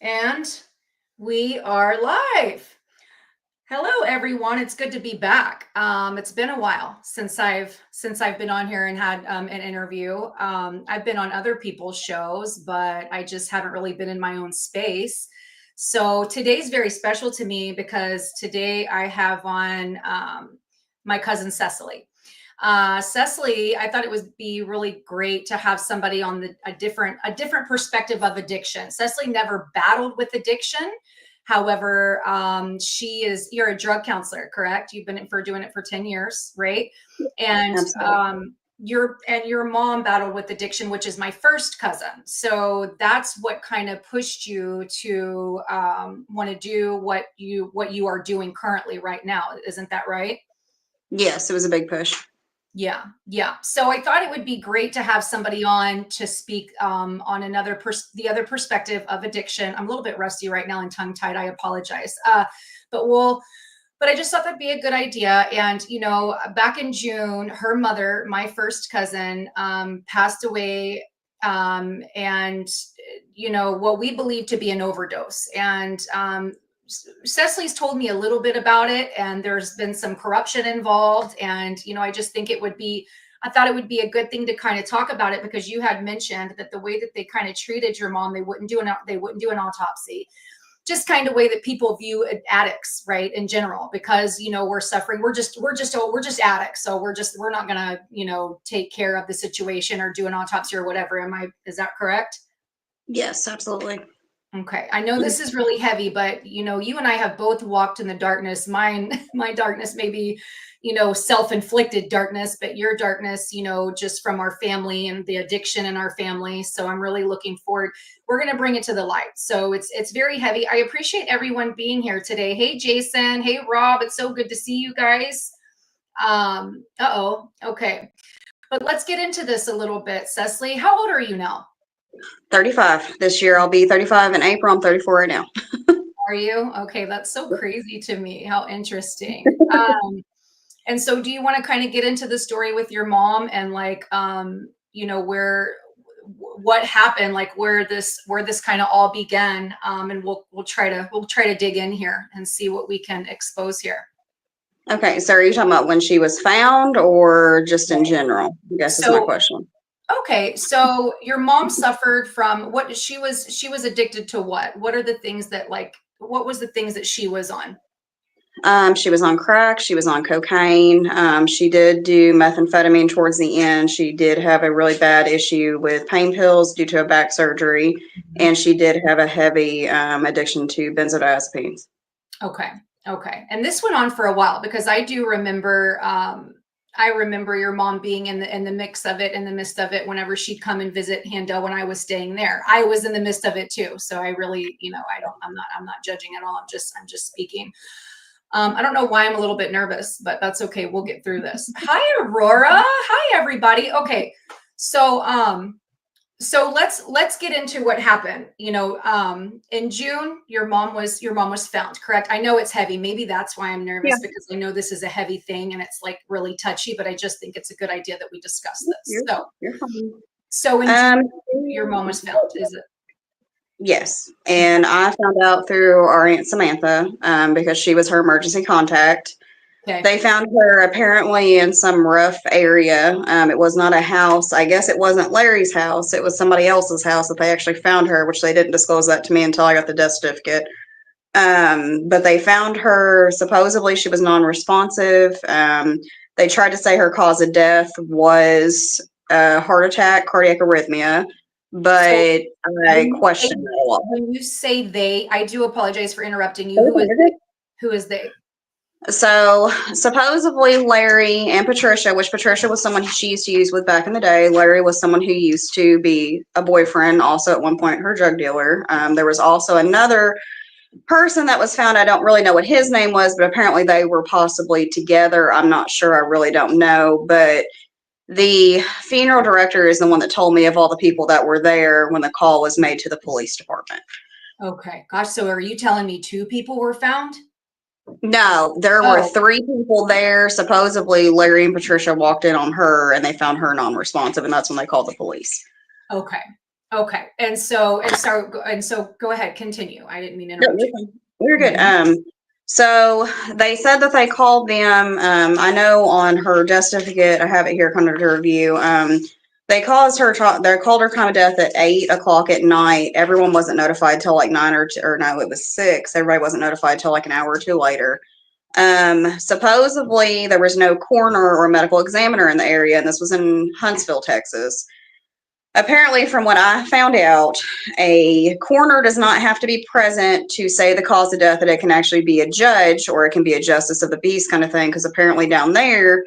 And we are live. Hello, everyone. It's good to be back. It's been a while since I've been on here and had an interview. I've been on other people's shows, but I just haven't really been in my own space. So today's very special to me because today I have on my cousin Cecily. Cecily, I thought it would be really great to have somebody on a different perspective of addiction. Cecily never battled with addiction. However, you're a drug counselor, correct? You've been doing it for 10 years, right? And Absolutely. your mom battled with addiction, which is my first cousin. So that's what kind of pushed you to want to do what you are doing currently right now. Isn't that right? Yes, it was a big push. Yeah, yeah. So I thought it would be great to have somebody on to speak on the other perspective of addiction. I'm a little bit rusty right now and tongue tied. I apologize. But we'll. But I just thought that'd be a good idea. And back in June, her mother, my first cousin, passed away, and what we believe to be an overdose. And Cecily's told me a little bit about it, and there's been some corruption involved. And, I thought it would be a good thing to kind of talk about it because you had mentioned that the way that they kind of treated your mom, they wouldn't do an autopsy. Just kind of way that people view addicts, right? In general, because, we're suffering. We're just addicts. So we're not going to, take care of the situation or do an autopsy or whatever. Is that correct? Yes, absolutely. Okay. I know this is really heavy, but you and I have both walked in the darkness. My darkness may be, self-inflicted darkness, but your darkness, just from our family and the addiction in our family. So I'm really looking forward. We're going to bring it to the light. So it's very heavy. I appreciate everyone being here today. Hey, Jason. Hey, Rob. It's so good to see you guys. Okay. But let's get into this a little bit. Cecily, how old are you now? 35. This year I'll be 35 in April. I'm 34 right now. Are you? Okay, that's so crazy to me. How interesting. And so do you want to kind of get into the story with your mom and like what happened, like where this kind of all began? And we'll try to dig in here and see what we can expose here. Okay, so are you talking about when she was found or just in Right. general? I guess is my So question. okay, so your mom suffered from what she was addicted to what? What are the things that like what was the things that she was on? She was on crack. She was on cocaine. She did do methamphetamine towards the end. She did have a really bad issue with pain pills due to a back surgery, Mhm. and she did have a heavy addiction to benzodiazepines. Okay. Okay. And this went on for a while because I do remember I remember your mom being in the mix of it, in the midst of it, whenever she'd come and visit Handel when I was staying there. I was in the midst of it too. So I really, I'm not judging at all. I'm just speaking. I don't know why I'm a little bit nervous, but that's okay. We'll get through this. Hi, Aurora. Hi, everybody. Okay. So so let's get into what happened. In June, your mom was found, correct? I know it's heavy. Maybe that's why I'm Yeah, nervous because I know this is a heavy thing and it's like really touchy, but I just think it's a good idea that we discuss this. you're So you're fine. so in June, Um, your mom was found, is it? yes, and I found out through our Aunt Samantha because she was her emergency contact. Okay. They found her apparently in some rough area. It was not a house. I guess it wasn't Larry's house. It was somebody else's house that they actually found her, which they didn't disclose that to me until I got the death certificate. But they found her. Supposedly, she was non-responsive. They tried to say her cause of death was a heart attack, cardiac arrhythmia, So but I when you say questioned that a lot. when you say they, I do apologize for interrupting you. Oh, you're good. Who is they? So supposedly Larry and Patricia, which Patricia was someone she used to use with back in the day. Larry was someone who used to be a boyfriend, also at one point her drug dealer. There was also another person that was found. I don't really know what his name was, but apparently they were possibly together. I'm not sure. I really don't know. But the funeral director is the one that told me of all the people that were there when the call was made to the police department. Okay. Gosh, so are you telling me two people were found? No, there were Oh, three people there. Supposedly, Larry and Patricia walked in on her and they found her non responsive, and that's when they called the police. okay. Okay. And so go ahead, continue. I didn't mean to No, interrupt you're you. fine. You're good. Mhm. So they said that they called them. I know on her death certificate, I have it here kind of to review. They they called her time of death at 8 o'clock at night. Everyone wasn't notified till like nine or no, it was 6. Everybody wasn't notified till like an hour or two later. Supposedly there was no coroner or medical examiner in the area, and this was in Huntsville, Texas. Apparently, from what I found out, a coroner does not have to be present to say the cause of death, that it can actually be a judge or it can be a justice of the peace kind of thing, because apparently down there,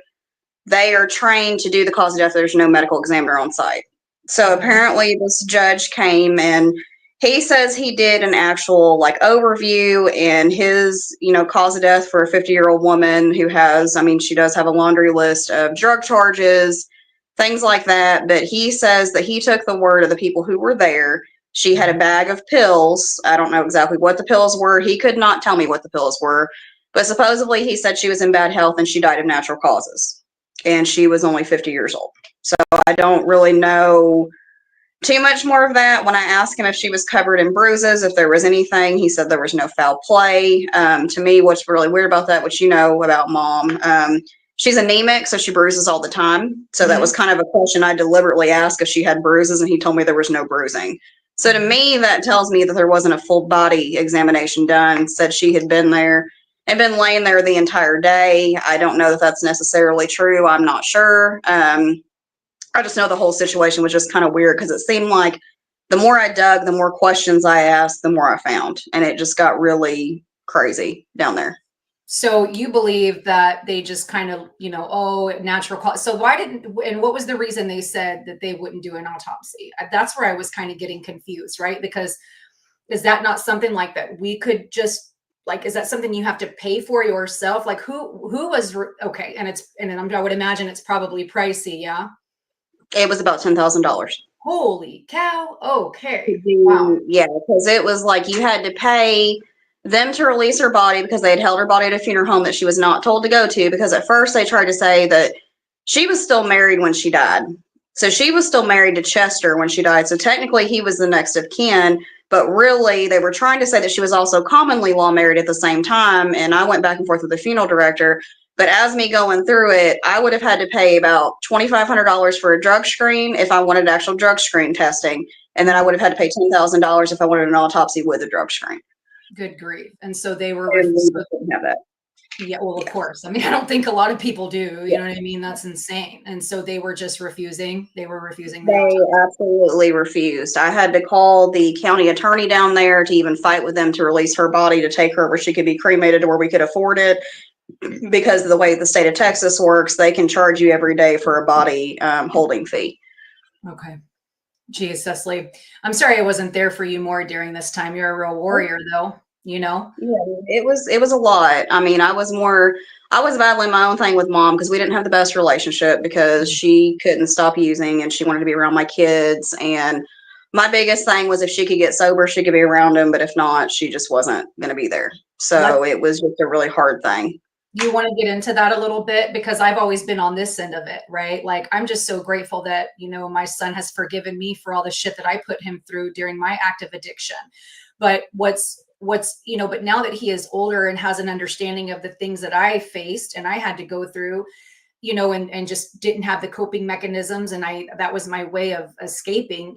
they are trained to do the cause of death. There's no medical examiner on site. So Okay. apparently this judge came and he says he did an actual like overview and his, cause of death for a 50-year-old woman who has, I mean, she does have a laundry list of drug charges, things like that. But he says that he took the word of the people who were there. She had a bag of pills. I don't know exactly what the pills were. He could not tell me what the pills were, but supposedly he said she was in bad health and she died of natural causes. And she was only 50 years old. So I don't really know too much more of that. When I asked him if she was covered in bruises, if there was anything, he said there was no foul play. To me, what's really weird about that, which you know about mom, she's anemic, so she bruises all the time. So that was Mhm. kind of a question I deliberately asked if she had bruises, and he told me there was no bruising. So to Mhm. me, that tells me that there wasn't a full body examination done. Said she had been there and been laying there the entire day. I don't know that that's necessarily true. I'm not sure. I just know the whole situation was just kind of weird because it seemed like the more I dug, the more questions I asked, the more I found. And it just got really crazy down there. So you believe that they just kind of, oh, natural cause. So why didn't, and what was the reason they said that they wouldn't do an autopsy? That's where I was kind of getting confused, right? Because is that not something like that we could just like, is that something you have to pay for yourself? Like who was, okay. I would imagine it's probably pricey. Yeah. It was about $10,000 Holy cow. to Okay. Wow. do, yeah, because it was like you had to pay them to release her body because they had held her body at a funeral home that she was not told to go to. Because at first they tried to say that she was still married when she died. So she was still married to Chester when she died. So technically he was the next of kin. But really, they were trying to say that she was also commonly law married at the same time. And I went back and forth with the funeral director. But as me going through it, I would have had to pay about $2,500 for a drug screen if I wanted actual drug screen testing. And then I would have had to pay $10,000 if I wanted an autopsy with a drug screen. Good grief. And so they were, And we just didn't have that. yeah, well, of Yeah. course. I mean, I don't think a lot of people do, you know what I mean? That's insane. And so they were just refusing. They were refusing the They autopsy. absolutely refused. I had to call the county attorney down there to even fight with them to release her body to take her where she could be cremated to where we could afford it. Because of the way the state of Texas works, they can charge you every day for a body holding fee. Okay. Geez, Cecily. I'm sorry I wasn't there for you more during this time. You're a real warrior though, you know? Yeah, it was a lot. I mean, I was battling my own thing with mom because we didn't have the best relationship because Mhm. she couldn't stop using and she wanted to be around my kids. And my biggest thing was if she could get sober, she could be around them, but if not, she just wasn't going to be there. Let So it was just a really hard thing. you want to get into that a little bit because I've always been on this end of it, right? Like I'm just so grateful that, my son has forgiven me for all the shit that I put him through during my active addiction. But but now that he is older and has an understanding of the things that I faced and I had to go through, and just didn't have the coping mechanisms. And that was my way of escaping.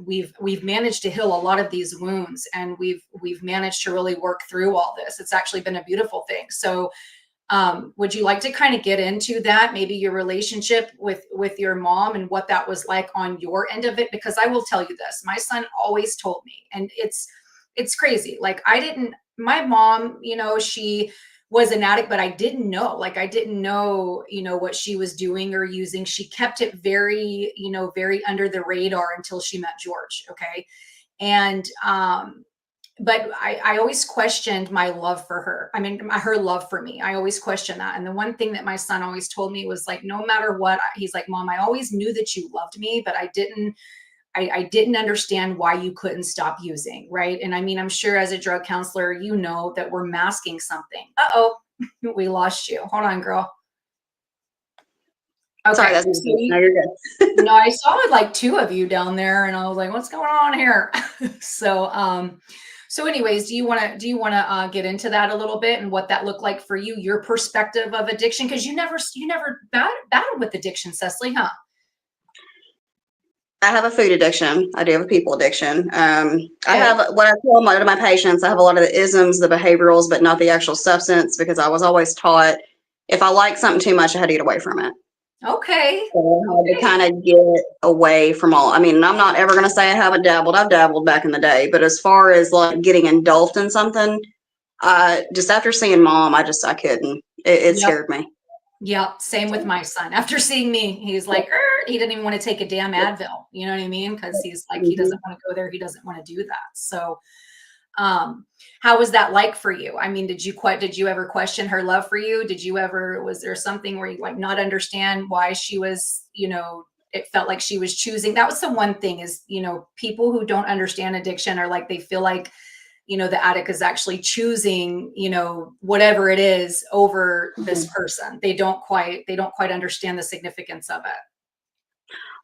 We've managed to heal a lot of these wounds and we've managed to really work through all this. It's actually been a beautiful thing. So, would you like to kind of get into that, maybe your relationship with your mom and what that was like on your end of it? Because I will tell you this, my son always told me, and it's crazy. Like my mom, she was an addict, but I didn't know, like, I didn't know, what she was doing or using. She kept it very, very under the radar until she met George. Okay. And, but I always questioned my love for her. I mean, her love for me. I always questioned that. And the one thing that my son always told me was like, no matter what, he's like, Mom, I always knew that you loved me, but I didn't understand why you couldn't stop using, right? And I mean, I'm sure as a drug counselor, you know that we're masking something. Uh-oh, we lost you. Hold on, girl. Sorry, Okay. that's So no, you're good. no, I saw like two of you down there, and I was like, "What's going on here?" so, so anyways, do you want to get into that a little bit and what that looked like for you, your perspective of addiction? Because you never battled with addiction, Cecily, huh? I have a food addiction. I do have a people addiction. I Okay. have what I tell a lot of my patients. I have a lot of the isms, the behaviorals, but not the actual substance because I was always taught if I like something too much, I had to get away from it. Okay. So I had to Okay. kind of get away from all. I mean, I'm not ever going to say I haven't dabbled. I've dabbled back in the day, but as far as like getting engulfed in something, just after seeing mom, I couldn't. It Yep. scared me. Yep. Same with my son. After seeing me, he's like, he didn't even want to take a damn Advil. You know what I mean? Because he's like, he doesn't Mhm. want to go there. He doesn't want to do that. So, Um, how was that like for you? I mean, did you ever question her love for you? Was there something where you like not understand why she was, it felt like she was choosing? That was the one thing is, people who don't understand addiction are like, they feel like, the addict is actually choosing, whatever it is over this Mhm. person. They don't quite understand the significance of it.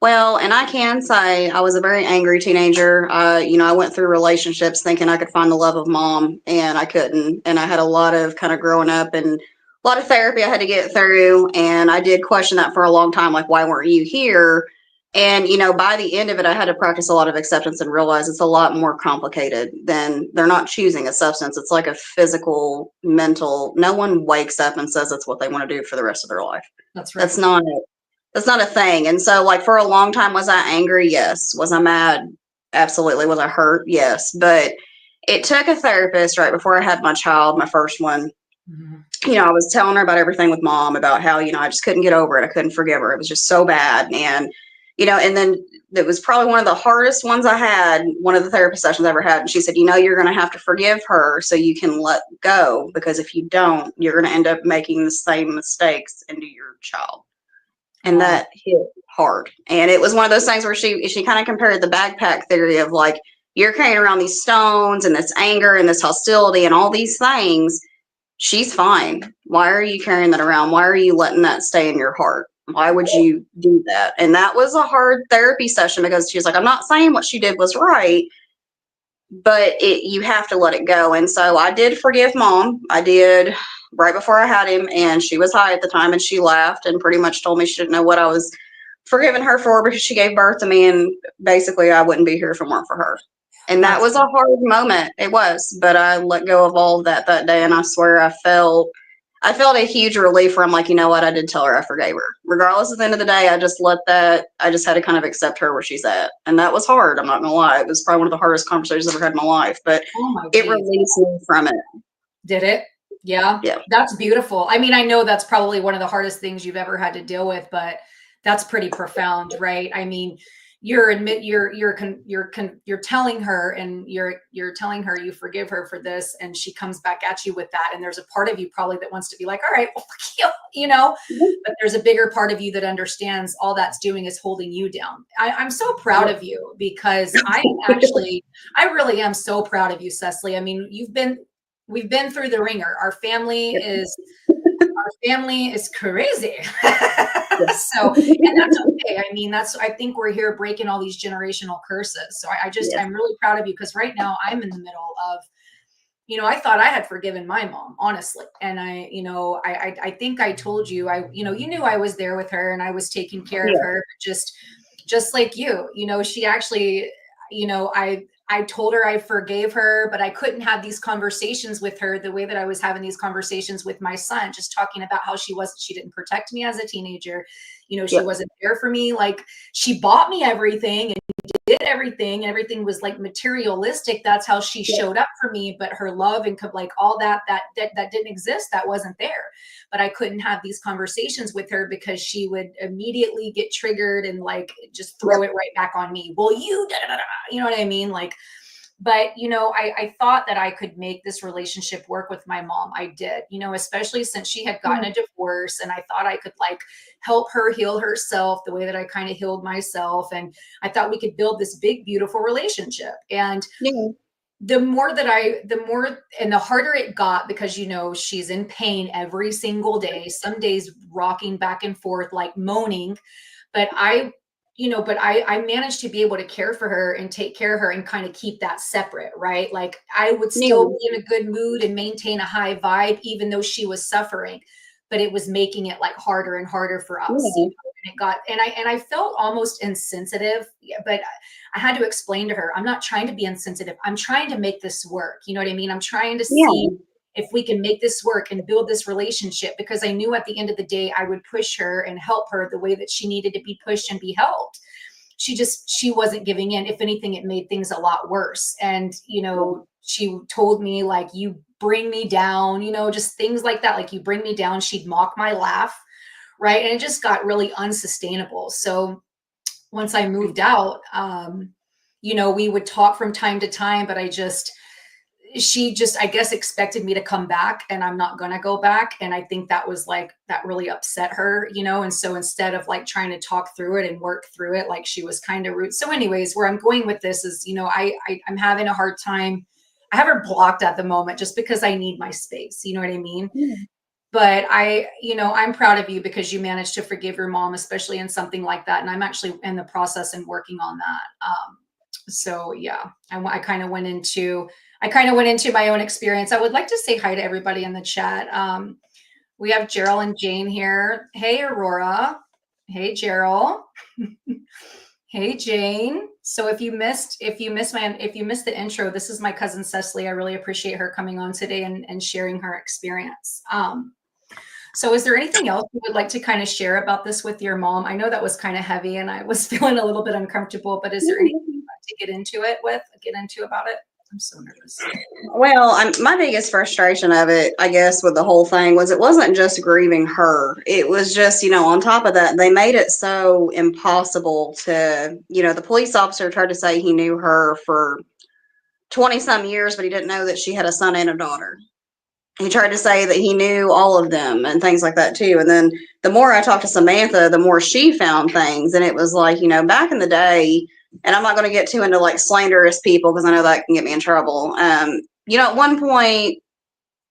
Well, and I can say I was a very angry teenager. I went through relationships thinking I could find the love of mom, and I couldn't. And I had a lot of kind of growing up and a lot of therapy I had to get through. And I did question that for a long time, like, why weren't you here? And, by the end of it, I had to practice a lot of acceptance and realize it's a lot more complicated than they're not choosing a substance. It's like a physical, mental, no one wakes up and says that's what they want to do for the rest of their life. That's That's right. not that's not a thing. And so, like, for a long time, was I angry? Yes. Was I mad? Absolutely. Was I hurt? Yes. But it took a therapist right before I had my child, my first one. Mhm. I was telling her about everything with mom, about how, I just couldn't get over it. I couldn't forgive her. It was just so bad. And then it was probably one of the hardest ones I had, one of the therapy sessions I ever had. And she said, you're going to have to forgive her so you can let go, because if you don't, you're going to end up making the same mistakes into your child. And Wow. that hit hard. And it was one of those things where she kind of compared the backpack theory of like, you're carrying around these stones and this anger and this hostility and all these things. She's fine. Why are you carrying that around? Why are you letting that stay in your heart? Why would you do that? And that was a hard therapy session because she was like, I'm not saying what she did was right, but you have to let it go. And so I did forgive mom. I did right before I had him, and she was high at the time, and she laughed and pretty much told me she didn't know what I was forgiving her for because she gave birth to me, and basically I wouldn't be here if it weren't for her. And that That's was a hard moment. It was, but I let go of all of that day, and I swear I felt a huge relief where I'm like, you know what? I did tell her I forgave her. Regardless, at the end of the day, I just had to kind of accept her where she's at. And that was hard. I'm not going to lie. It was probably one of the hardest conversations I've ever had in my life, but Oh my it geez. released me from it. Did it? Yeah. Yeah. That's beautiful. I mean, I know that's probably one of the hardest things you've ever had to deal with, but that's pretty profound, right? I mean, you're telling her and you're telling her you forgive her for this, and she comes back at you with that, and there's a part of you probably that wants to be like, all right, well, fuck you, but there's a bigger part of you that understands all that's doing is holding you down. I'm so proud of you because I really am so proud of you, Cecily. I mean, we've been through the ringer. Our family is crazy. So, and that's okay. I mean, I think we're here breaking all these generational curses. So Yes. I'm really proud of you because right now I'm in the middle of, I thought I had forgiven my mom, honestly. And I think I told you, you knew I was there with her and I was taking care of Yeah. her, just like you, she actually, I told her I forgave her, but I couldn't have these conversations with her the way that I was having these conversations with my son, just talking about how she didn't protect me as a teenager. She Yep. wasn't there for me. Like she bought me everything, did everything. Everything was like materialistic. That's how she Yep. showed up for me. But her love and like all that didn't exist. That wasn't there. But I couldn't have these conversations with her because she would immediately get triggered and like just throw Yep. it right back on me. Well, you know what I mean? Like, but I thought that I could make this relationship work with my mom. I did, especially since she had gotten a divorce, and I thought I could like help her heal herself the way that I kind of healed myself. And I thought we could build this big, beautiful relationship. And Yeah. the more and the harder it got, because, you know, she's in pain every single day, some days rocking back and forth, like moaning. But I managed to be able to care for her and take care of her and kind of keep that separate, right? Like I would still Yeah. be in a good mood and maintain a high vibe, even though she was suffering, but it was making it like harder and harder for us, you Yeah. know, and it got, and I felt almost insensitive, yeah, but I had to explain to her, I'm not trying to be insensitive. I'm trying to make this work. You know what I mean? I'm trying to see Yeah. if we can make this work and build this relationship, because I knew at the end of the day I would push her and help her the way that she needed to be pushed and be helped. She wasn't giving in. If anything, it made things a lot worse. And, you know, she told me, like, you bring me down, you know, just things like that. Like, you bring me down. She'd mock my laugh. Right. And it just got really unsustainable. So once I moved out, you know, we would talk from time to time, but she just, I guess, expected me to come back, and I'm not going to go back. And I think that was like, that really upset her, you know? And so instead of like trying to talk through it and work through it, like she was kind of rude. So anyways, where I'm going with this is, you know, I'm having a hard time. I have her blocked at the moment just because I need my space. You know what I mean? Yeah. But you know, I'm proud of you because you managed to forgive your mom, especially in something like that. And I'm actually in the process and working on that. So yeah, I kind of went into, my own experience. I would like to say hi to everybody in the chat. We have Gerald and Jane here. Hey, Aurora. Hey, Gerald. Hey, Jane. So if you missed the intro, this is my cousin Cecily. I really appreciate her coming on today and sharing her experience. So is there anything else you would like to kind of share about this with your mom? I know that was kind of heavy and I was feeling a little bit uncomfortable, but is there anything you'd like to get into about it? I'm so nervous. Well, my biggest frustration of it, I guess, with the whole thing was it wasn't just grieving her. It was just, you know, on top of that, they made it so impossible to, you know, the police officer tried to say he knew her for 20 some years, but he didn't know that she had a son and a daughter. He tried to say that he knew all of them and things like that too. And then the more I talked to Samantha, the more she found things. And it was like, you know, back in the day, and I'm not going to get too into like slanderous people because I know that can get me in trouble. You know, at one point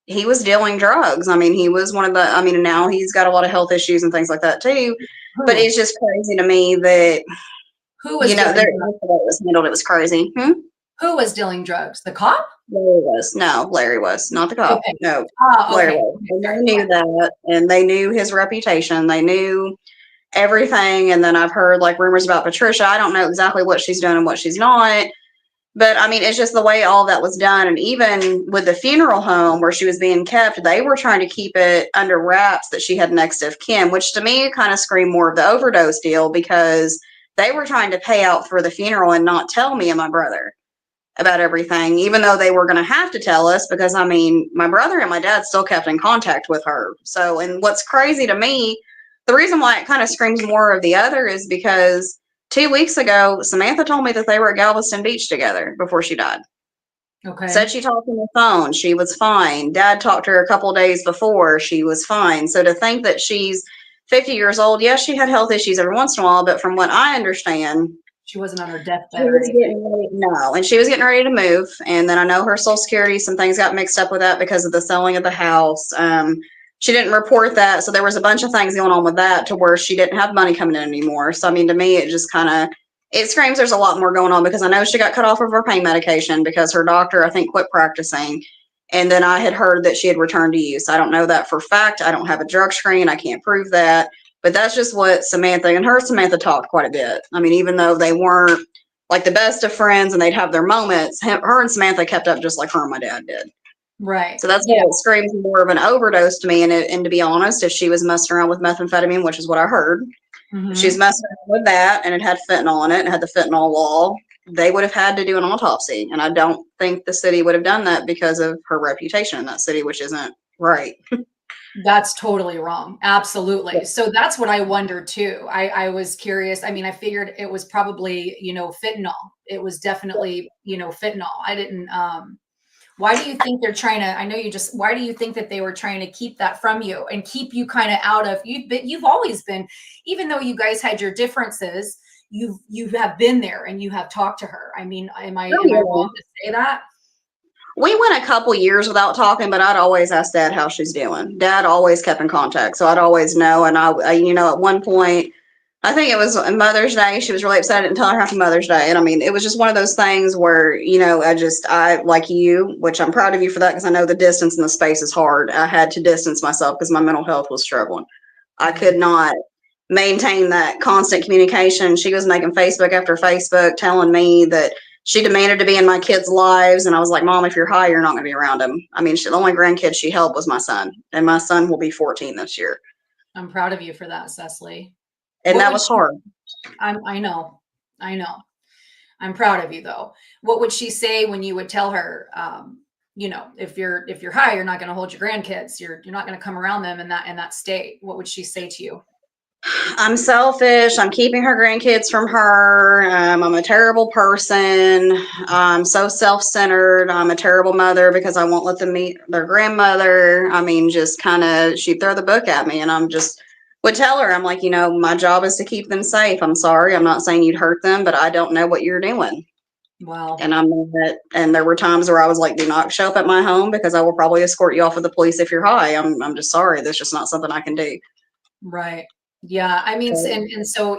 he was dealing drugs. I mean, he was one of the, I mean, now he's got a lot of health issues and things like that too. But Who? it's just crazy to me that, Who you was know, dealing the drugs? way it was handled, it was crazy. Who was dealing drugs? The cop? Larry was. No, Larry was. Not the cop. Okay. No, Ah, Larry okay. was. Okay, And sorry. they knew that, and they knew his reputation. They knew everything. And then I've heard like rumors about Patricia. I don't know exactly what she's done and what she's not. But I mean, it's just the way all that was done. And even with the funeral home where she was being kept, they were trying to keep it under wraps that she had next of kin, which to me kind of screamed more of the overdose deal because they were trying to pay out for the funeral and not tell me and my brother about everything, even though they were going to have to tell us because, I mean, my brother and my dad still kept in contact with her. So, and what's crazy to me, the reason why it kind of screams more of the other is because 2 weeks ago, Samantha told me that they were at Galveston Beach together before she died. Okay. Said she talked on the phone. She was fine. Dad talked to her a couple days before. She was fine. So to think that she's 50 years old, yes, she had health issues every once in a while, but from what I understand, She wasn't on her she deathbed or was anything. getting ready, no, and she was getting ready to move. And then I know her social security, some things got mixed up with that because of the selling of the house. She didn't report that. So there was a bunch of things going on with that to where she didn't have money coming in anymore. So, I mean, to me, it just kind of, it screams there's a lot more going on because I know she got cut off of her pain medication because her doctor, I think, quit practicing. And then I had heard that she had returned to use. I don't know that for a fact. I don't have a drug screen. I can't prove that. But that's just what Samantha talked quite a bit. I mean, even though they weren't like the best of friends and they'd have their moments, her and Samantha kept up just like her and my dad did. Right. So that's Yeah. why it screams more of an overdose to me. And to be honest, if she was messing around with methamphetamine, which is what I heard, if she was Mm-hmm. messing around with that and it had fentanyl in it and had the fentanyl law, they would have had to do an autopsy. And I don't think the city would have done that because of her reputation in that city, which isn't right. That's totally wrong. Absolutely. So that's what I wondered too. I was curious. I mean, I figured it was probably, you know, fentanyl. It was definitely, you know, fentanyl. I didn't, why do you think they're trying to, I know you just, why do you think that they were trying to keep that from you and keep you kind of out of, you've always been, even though you guys had your differences, you have been there and you have talked to her. I mean, am I wrong to say that? we went a couple years without talking, but I'd always ask Dad how she's doing. Dad always kept in contact, so I'd always know. And at one point, I think it was Mother's Day, she was really upset I didn't tell her Happy Mother's Day. And I mean, it was just one of those things where, I like you, which I'm proud of you for that, because I know the distance and the space is hard. I had to distance myself because my mental health was struggling. I could not maintain that constant communication. She was making Facebook after Facebook telling me that she demanded to be in my kids' lives. And I was like, Mom, if you're high, you're not going to be around him. I mean, the only grandkid she held was my son, and my son will be 14 this year. I'm proud of you for that, Cecily. And that was hard. I know. I'm proud of you, though. What would she say when you would tell her, if you're high, you're not going to hold your grandkids. You're not going to come around them in that state. What would she say to you? I'm selfish. I'm keeping her grandkids from her. I'm a terrible person. I'm so self-centered. I'm a terrible mother because I won't let them meet their grandmother. I mean, just kind of, she'd throw the book at me, and would tell her, I'm like, my job is to keep them safe. I'm sorry. I'm not saying you'd hurt them, but I don't know what you're doing. Wow. And there were times where I was like, do not show up at my home because I will probably escort you off with the police if you're high. I'm just sorry. That's just not something I can do. Right. Yeah. I mean, and so,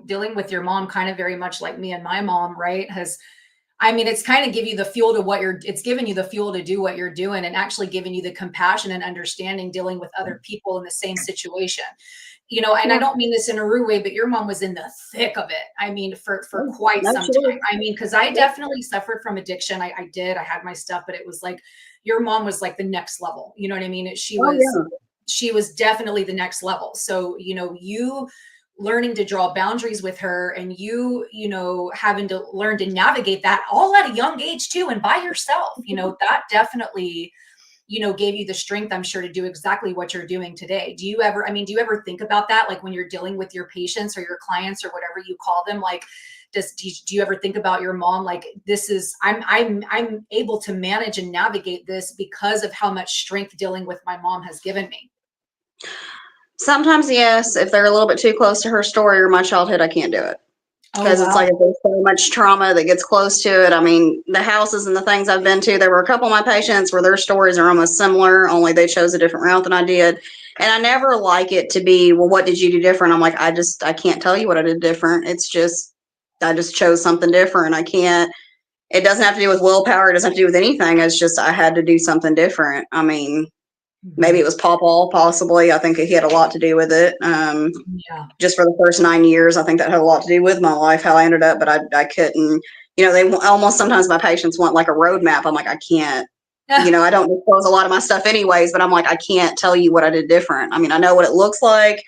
dealing with your mom kind of very much like me and my mom, right, it's kind of give you the fuel to it's giving you the fuel to do what you're doing, and actually giving you the compassion and understanding dealing with other people in the same situation. And I don't mean this in a rude way, but your mom was in the thick of it. I mean, for quite some time. I mean, because I definitely suffered from addiction. I had my stuff, but it was like, your mom was like the next level. You know what I mean? She was definitely the next level. So, you learning to draw boundaries with her, and you having to learn to navigate that all at a young age too, and by yourself, that definitely, gave you the strength, I'm sure, to do exactly what you're doing today. Do you ever think about that? Like when you're dealing with your patients or your clients or whatever you call them, like, do you ever think about your mom? Like, I'm able to manage and navigate this because of how much strength dealing with my mom has given me. Sometimes, yes. If they're a little bit too close to her story or my childhood, I can't do it. Because it's like, there's so much trauma that gets close to it. I mean, the houses and the things I've been to, there were a couple of my patients where their stories are almost similar, only they chose a different route than I did. And I never like it to be, well, what did you do different? I'm like, I can't tell you what I did different. It's just, I just chose something different. It doesn't have to do with willpower. It doesn't have to do with anything. It's just, I had to do something different. I mean, maybe it was Pawpaw, possibly. I think he had a lot to do with it. Just for the first 9 years, I think that had a lot to do with my life, how I ended up, but I couldn't, they almost, sometimes my patients want like a roadmap. I'm like, I can't, I don't disclose a lot of my stuff anyways, but I'm like, I can't tell you what I did different. I mean, I know what it looks like.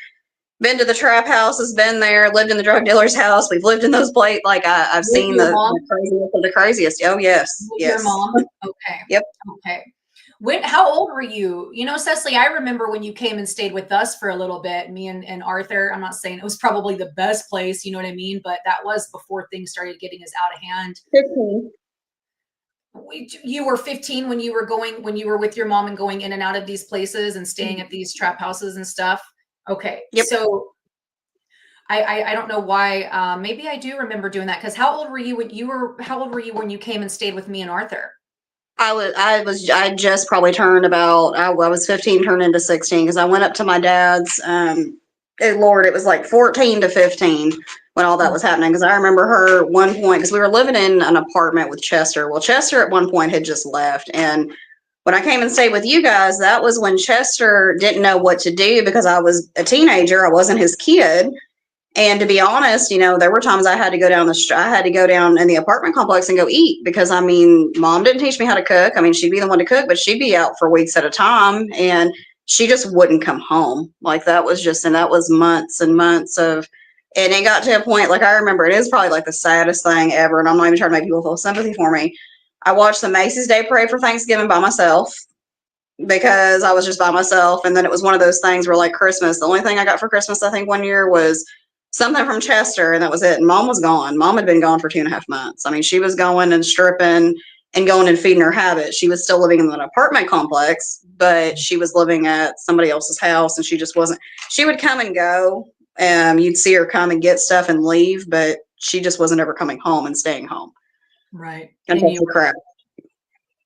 Been to the trap houses, been there, lived in the drug dealer's house. We've lived in those places. Like I've seen the craziest of the craziest. Oh, yes. Your mom? Okay. Yep. Okay. How old were you? Cecily, I remember when you came and stayed with us for a little bit, me and Arthur. I'm not saying it was probably the best place, you know what I mean? But that was before things started getting as out of hand. 15. You were 15 when you were with your mom and going in and out of these places and staying at these trap houses and stuff. Okay. Yep. So I don't know why. Maybe I do remember doing that. Because how old were you when you came and stayed with me and Arthur? I just probably turned about, I was 15, turned into 16, because I went up to my dad's, Lord, it was like 14 to 15 when all that was happening. Because I remember her at one point, because we were living in an apartment with Chester. Well, Chester at one point had just left. And when I came and stayed with you guys, that was when Chester didn't know what to do, because I was a teenager. I wasn't his kid. And to be honest, there were times I had to go down in the apartment complex and go eat, because I mean, Mom didn't teach me how to cook. I mean, she'd be the one to cook, but she'd be out for weeks at a time, and she just wouldn't come home. Like that was months and months and it got to a point, like I remember, it is probably like the saddest thing ever. And I'm not even trying to make people feel sympathy for me. I watched the Macy's Day Parade for Thanksgiving by myself, because I was just by myself. And then it was one of those things where, like Christmas, the only thing I got for Christmas, I think one year, was something from Chester, and that was it. And Mom was gone. Mom had been gone for 2.5 months. I mean, she was going and stripping and going and feeding her habit. She was still living in an apartment complex, but she was living at somebody else's house, and she just wasn't, she would come and go. You'd see her come and get stuff and leave, but she just wasn't ever coming home and staying home. Right. And that's the crap.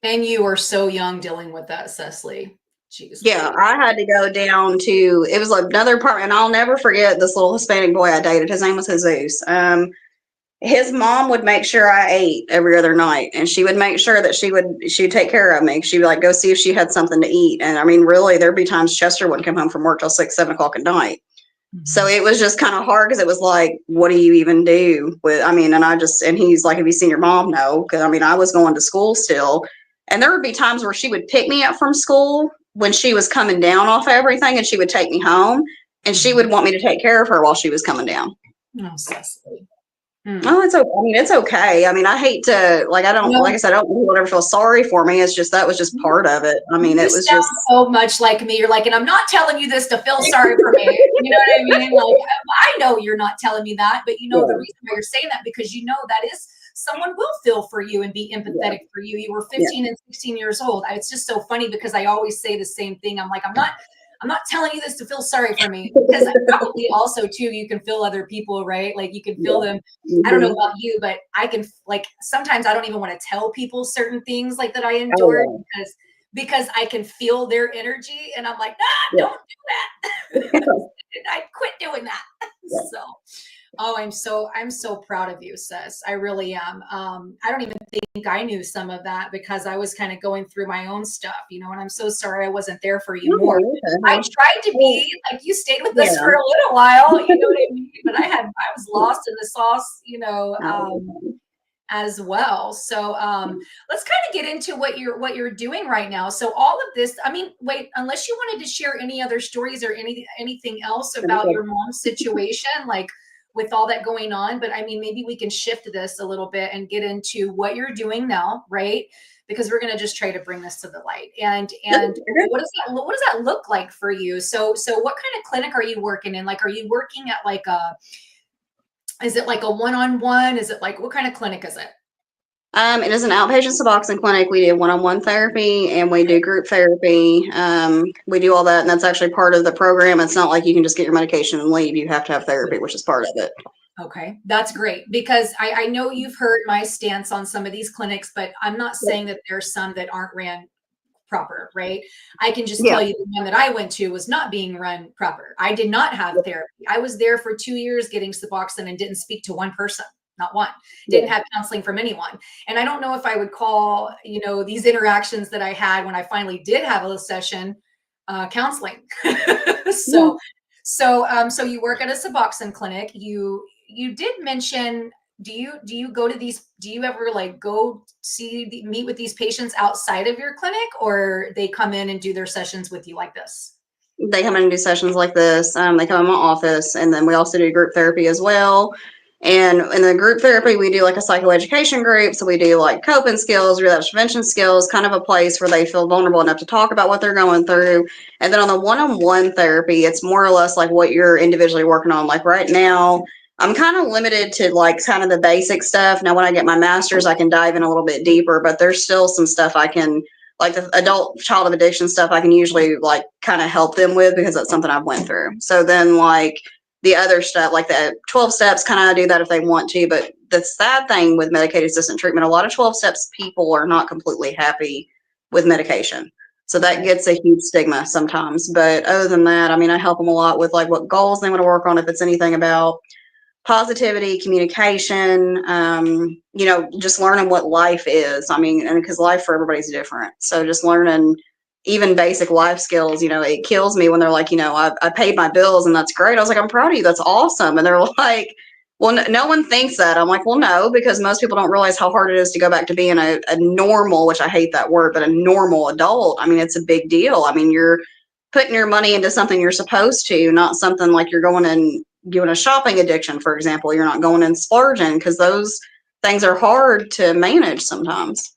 And you were so young dealing with that, Cecily. Jeez Yeah, Louise. I had to go down to, it was like another apartment, and I'll never forget this little Hispanic boy I dated. His name was Jesus. His mom would make sure I ate every other night, and she would make sure that she'd take care of me. She would like go see if she had something to eat. And I mean, really, there'd be times Chester wouldn't come home from work till 6, 7 o'clock at night. So Mhm. it was just kind of hard because it was like, what do you even do with, I mean, and he's like, have you seen your mom? No. Cause I mean, I was going to school still. And there would be times where she would pick me up from school when she was coming down off everything, and she would take me home, and she would Mhm. want me to take care of her while she was coming down. Oh, Cecily. Hmm. Oh, it's okay. I mean, it's okay. I mean, I hate to, like, I don't, like No, I said, I don't want people to ever feel sorry for me. It's just, that was just part of it. I mean, you it was sound just, so much like me. You're like, and I'm not telling you this to feel sorry for me. You know what I mean? Like, I know you're not telling me that, but you know the yeah, reason why you're saying that because you know that is someone will feel for you and be yeah, empathetic for you. You were yeah. 15 and 16 years old. It's just so funny because I always say the same thing. I'm like, I'm not telling you this to feel sorry for me because probably also too you can feel other people, right? Like you can feel Yeah. them. I don't know Mm-hmm. about you, but I can like sometimes I don't even want to tell people certain things like that I endured Oh, because I can feel their energy and I'm like, yeah. don't do that. I quit doing that. Yeah. So, oh, I'm so proud of you, sis. I really am. I don't even think I knew some of that because I was kind of going through my own stuff, you know, and I'm so sorry I wasn't there for you more. Oh, I okay. tried to Well, be like you stayed with us yeah. for a little while, you know what I mean? But I was lost in the sauce, Oh, as well. So let's kind of get into what you're doing right now. So all of this, I mean, wait, unless you wanted to share any other stories or anything else about okay. your mom's situation, like with all that going on. But I mean, maybe we can shift this a little bit and get into what you're doing now, right? Because we're going to just try to bring this to the light. And Okay. what does that look like for you? So what kind of clinic are you working in? Like, are you working at like a is it like a one-on-one? Is it like what kind of clinic is it? It is an outpatient Suboxone clinic. We do one-on-one therapy and we do group therapy. We do all that, and that's actually part of the program. It's not like you can just get your medication and leave. You have to have therapy, which is part of it. Okay, that's great because I know you've heard my stance on some of these clinics, but I'm not Yeah. saying that there's some that aren't ran proper, right? I can just Yeah. tell you the one that I went to was not being run proper. I did not have therapy. I was there for 2 years getting Suboxone and didn't speak to one person, not one. Didn't Yeah. have counseling from anyone. And I don't know if I would call, these interactions that I had when I finally did have a session, counseling. Yeah. so, so you work at a Suboxone clinic. You did mention do you go to these do you ever like go meet with these patients outside of your clinic or they come in and do their sessions with you like this? They come in and do sessions like this. They come in my office, and then we also do group therapy as well. And in the group therapy, we do like a psychoeducation group. So we do like coping skills, relapse prevention skills, kind of a place where they feel vulnerable enough to talk about what they're going through. And then on the one-on-one therapy, it's more or less like what you're individually working on. Like right now, I'm kind of limited to like kind of the basic stuff. Now, when I get my master's, I can dive in a little bit deeper, but there's still some stuff I can, like the adult child of addiction stuff, I can usually like kind of help them with because that's something I've went through. So then like the other stuff, like the 12 steps, kind of do that if they want to. But the sad thing with medicated assistant treatment, a lot of 12 steps people are not completely happy with medication. So that Okay. gets a huge stigma sometimes. But other than that, I mean, I help them a lot with like what goals they want to work on, if it's anything about positivity, communication, just learning what life is. I mean, and because life for everybody's different. So just learning even basic life skills, it kills me when they're like, I paid my bills and that's great. I was like, I'm proud of you. That's awesome. And they're like, well, no one thinks that. I'm like, well, no, because most people don't realize how hard it is to go back to being a normal, which I hate that word, but a normal adult. I mean, it's a big deal. I mean, you're putting your money into something you're supposed to, not something like you're going and doing a shopping addiction, for example. You're not going and splurging because those things are hard to manage sometimes.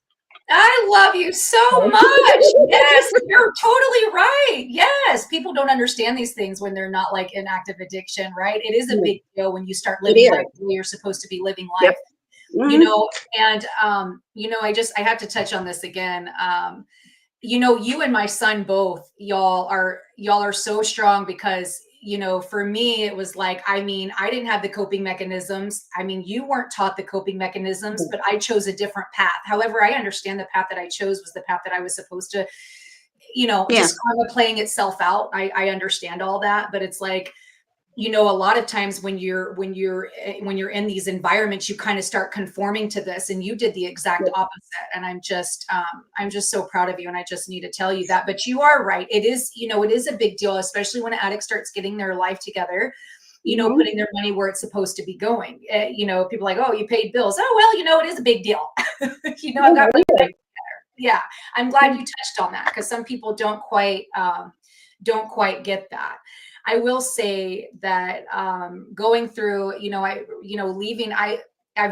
I love you so much. Yes, you're totally right. Yes, people don't understand these things when they're not like in active addiction, right? It is a Yeah, big deal when you start it living life is. the way you're supposed to be living Yep. life, Mm-hmm. and I have to touch on this again. You and my son both, y'all are so strong because for me, it was like, I mean, I didn't have the coping mechanisms. I mean, you weren't taught the coping mechanisms, but I chose a different path. However, I understand the path that I chose was the path that I was supposed to, Yeah. just kind of playing itself out. I understand all that, but it's like, a lot of times when you're in these environments, you kind of start conforming to this, and you did the exact opposite. And I'm just so proud of you. And I just need to tell you that. But you are right. It is a big deal, especially when an addict starts getting their life together, Mhm. putting their money where it's supposed to be going. People are like, oh, you paid bills. Oh, well, it is a big deal. I've got my Yeah. yeah. I'm glad you touched on that, because some people don't quite get that. I will say that going through, leaving, I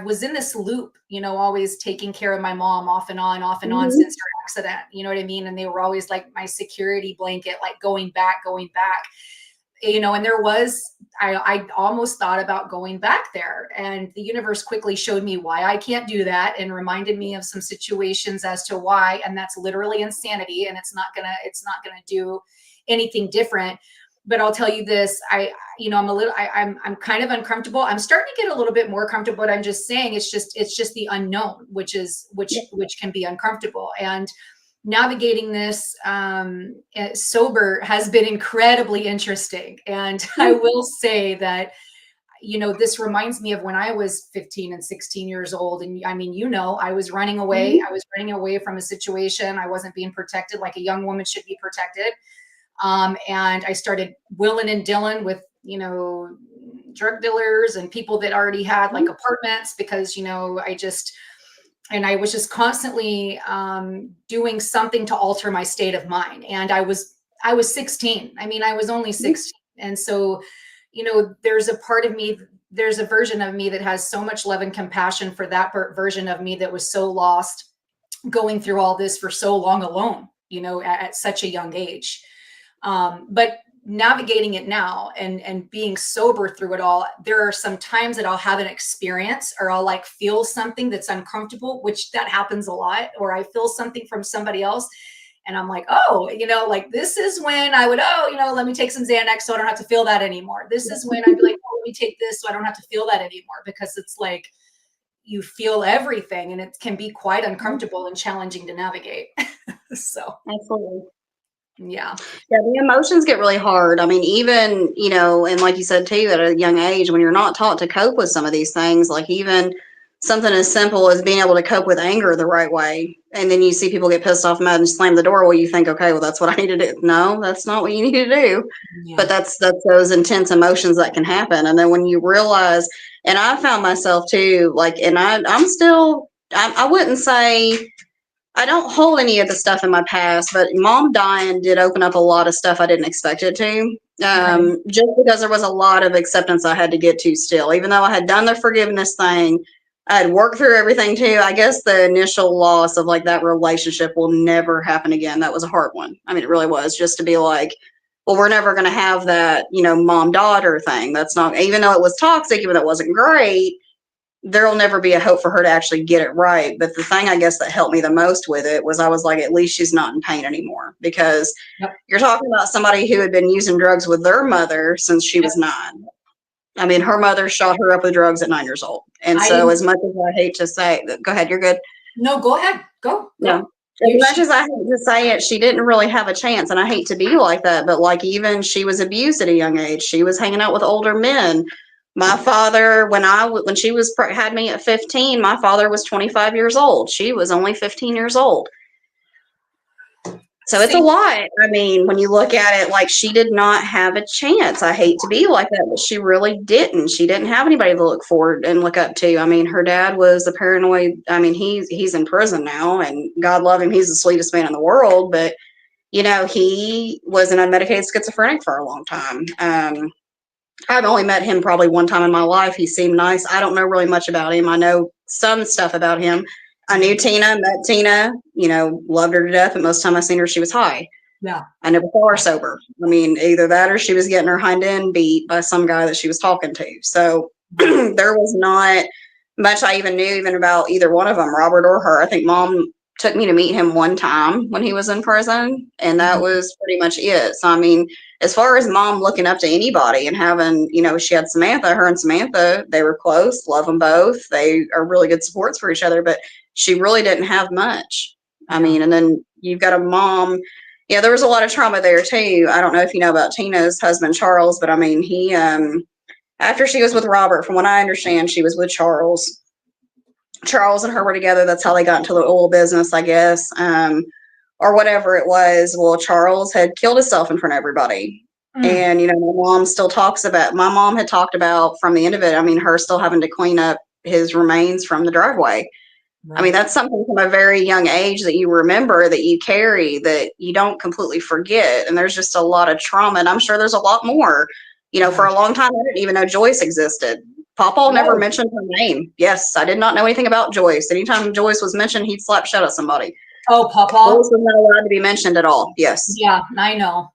was in this loop, always taking care of my mom off and on Mhm. since her accident. You know what I mean? And they were always like my security blanket, like going back. And I almost thought about going back there, and the universe quickly showed me why I can't do that, and reminded me of some situations as to why. And that's literally insanity. And it's not gonna do anything different. But I'll tell you this, I'm kind of uncomfortable. I'm starting to get a little bit more comfortable, but I'm just saying it's just the unknown, which can be uncomfortable. And navigating this sober has been incredibly interesting. And I will say that, this reminds me of when I was 15 and 16 years old. And I mean, I was running away. Mhm. I was running away from a situation. I wasn't being protected like a young woman should be protected. And I started willing and dealing with, drug dealers and people that already had like apartments, because, I was just constantly doing something to alter my state of mind. And I was 16. I mean, I was only Mhm. 16. And so, there's a part of me, there's a version of me that has so much love and compassion for that version of me that was so lost, going through all this for so long alone, at such a young age. But navigating it now, and being sober through it all, there are some times that I'll have an experience, or I'll like feel something that's uncomfortable, which that happens a lot, or I feel something from somebody else. And I'm like, oh, like this is when I would, let me take some Xanax so I don't have to feel that anymore. This is when I'd be like, oh, let me take this so I don't have to feel that anymore, because it's like you feel everything, and it can be quite uncomfortable and challenging to navigate. So, Absolutely. yeah. Yeah, the emotions get really hard. I mean, even, and like you said too, at a young age, when you're not taught to cope with some of these things, like even something as simple as being able to cope with anger the right way. And then you see people get pissed off, mad, and slam the door. Well, you think, okay, well, that's what I need to do. No, that's not what you need to do. But Yeah. that's those intense emotions that can happen. And then when you realize, and I found myself too, like, and I'm still, I wouldn't say, I don't hold any of the stuff in my past, but mom dying did open up a lot of stuff I didn't expect it to. Okay. Just because there was a lot of acceptance I had to get to still, even though I had done the forgiveness thing, I had worked through everything too. I guess the initial loss of like that relationship will never happen again. That was a hard one. I mean, it really was, just to be like, well, we're never going to have that, mom daughter thing. That's not, even though it was toxic, even though it wasn't great, there'll never be a hope for her to actually get it right. But the thing I guess that helped me the most with it was I was like, at least she's not in pain anymore, because Yep. you're talking about somebody who had been using drugs with their mother since she Yep. was 9. I mean, her mother shot her up with drugs at 9 years old. And I so, as didn't. much as I hate to say, go ahead, you're good. No, go ahead. Go. No. As You. much as I hate to say it, she didn't really have a chance. And I hate to be like that, but like, even she was abused at a young age. She was hanging out with older men. My father, when she was had me at 15, my father was 25 years old. She was only 15 years old. So it's a See, lot. I mean, when you look at it, like, she did not have a chance. I hate to be like that, but she really didn't. She didn't have anybody to look forward and look up to. I mean, her dad was a paranoid. I mean, he's in prison now, and God love him. He's the sweetest man in the world, but he was an unmedicated schizophrenic for a long time. I've only met him probably one time in my life. He seemed nice. I don't know really much about him. I know some stuff about him. I knew Tina, met Tina, loved her to death. But most of the time I seen her, she was high. yeah. I never saw her sober. I mean, either that or she was getting her hind end beat by some guy that she was talking to. So Right. there was not much I even knew even about either one of them, Robert or her. I think mom took me to meet him one time when he was in prison, and that Mhm. was pretty much it. So I mean, as far as mom looking up to anybody and having, she had Samantha, her and Samantha, they were close, love them both. They are really good supports for each other, but she really didn't have much. I Yeah. mean, and then you've got a mom. Yeah, there was a lot of trauma there too. I don't know if you know about Tina's husband, Charles, but I mean, he, after she was with Robert, from what I understand, she was with Charles. Charles and her were together. That's how they got into the oil business, I guess, or whatever it was. Well, Charles had killed himself in front of everybody. Mm, And, my mom had talked about from the end of it, I mean, her still having to clean up his remains from the driveway. I mean, right. that's something from a very young age that you remember, that you carry, that you don't completely forget. And there's just a lot of trauma. And I'm sure there's a lot more. For Yeah. a long time, I didn't even know Joyce existed. Papa never Oh, mentioned her name. Yes, I did not know anything about Joyce. Anytime Joyce was mentioned, he'd slap shut at somebody. oh, Joyce Papa. was not allowed to be mentioned at all. Yes. Yeah, I know.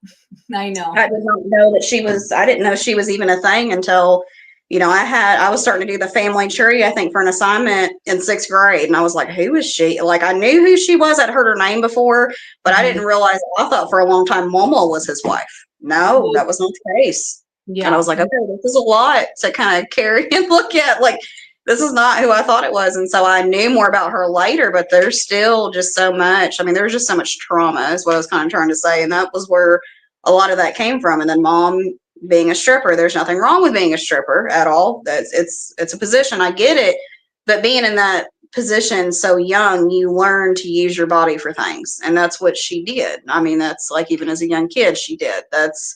I know. I did not know that I didn't know she was even a thing until, I was starting to do the family tree, I think, for an assignment in sixth grade. And I was like, who is she? Like, I knew who she was. I'd heard her name before, but I Mhm. didn't realize, I thought for a long time Momo was his wife. No, Well, that was not the case. And I yeah. was like, okay, this is a lot to kind of carry and look at. Like, this is not who I thought it was. And so I knew more about her later, but there's still just so much. I mean, there's just so much trauma, is what I was kind of trying to say. And that was where a lot of that came from. And then mom being a stripper, there's nothing wrong with being a stripper at all. It's a position. I get it. But being in that position so young, you learn to use your body for things. And that's what she did. I mean, that's like, even as a young kid, she did. That's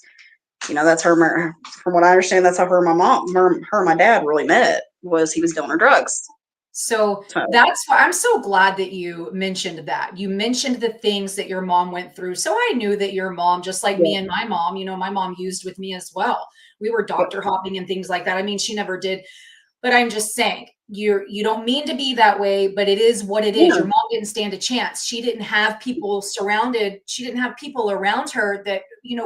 her, from what I understand, that's how her and my mom, her and my dad really met, was he was dealing her drugs. So So, that's why I'm so glad that you mentioned that. You mentioned the things that your mom went through. So I knew that your mom, just like me yeah, and my mom, my mom used with me as well. We were yeah, doctor hopping and things like that. I mean, she never did. But I'm just saying, you don't mean to be that way, but it is what it is. yeah, Your mom didn't stand a chance. She didn't have people around her that,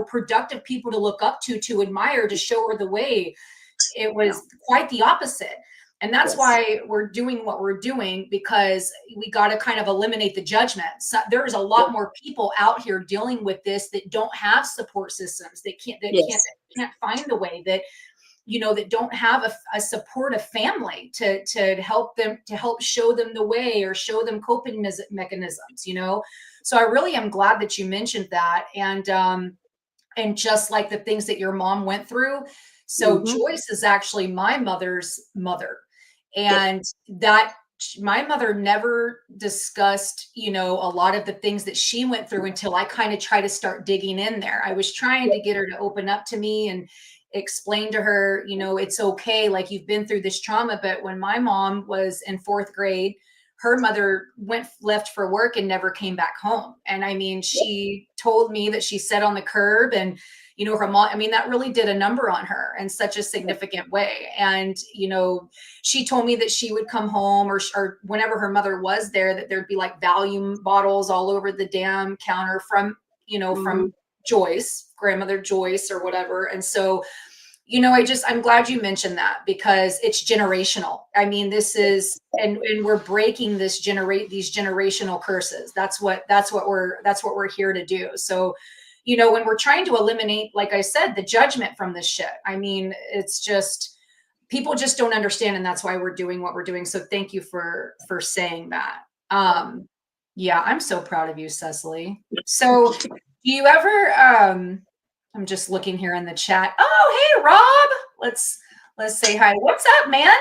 productive people to look up to admire, to show her the way. It yeah, was quite the opposite. And that's yes, why we're doing what we're doing, because we got to kind of eliminate the judgment. So there's a yeah, lot more people out here dealing with this that don't have support systems, yes, that can't find the way, that don't have a supportive family to help them, to help show them the way or show them coping mechanisms. So I really am glad that you mentioned that. And just like the things that your mom went through. So mm-hmm, Joyce is actually my mother's mother. yep, And that my mother never discussed, a lot of the things that she went through until I kind of try to start digging in there. I was trying yep, to get her to open up to me and explain to her, it's okay. Like, you've been through this trauma. But when my mom was in fourth grade, her mother left for work and never came back home. And I mean, yep, she told me that she sat on the curb, and her mom, I mean, that really did a number on her in such a yep, significant way. And she told me that she would come home, or whenever her mother was there, that there'd be like Valium bottles all over the damn counter mm-hmm, from Joyce, grandmother Joyce or whatever. And so, I'm glad you mentioned that, because it's generational. I mean, this yep, is, and we're breaking these generational curses. That's what we're here to do. So, when we're trying to eliminate, like I said, the judgment from this shit, I mean, it's just, people just don't understand. And that's why we're doing what we're doing. So thank you for saying that. Yeah, I'm so proud of you, Cecily. So do you ever, I'm just looking here in the chat. Oh, hey, Rob. Let's say hi. What's up, man?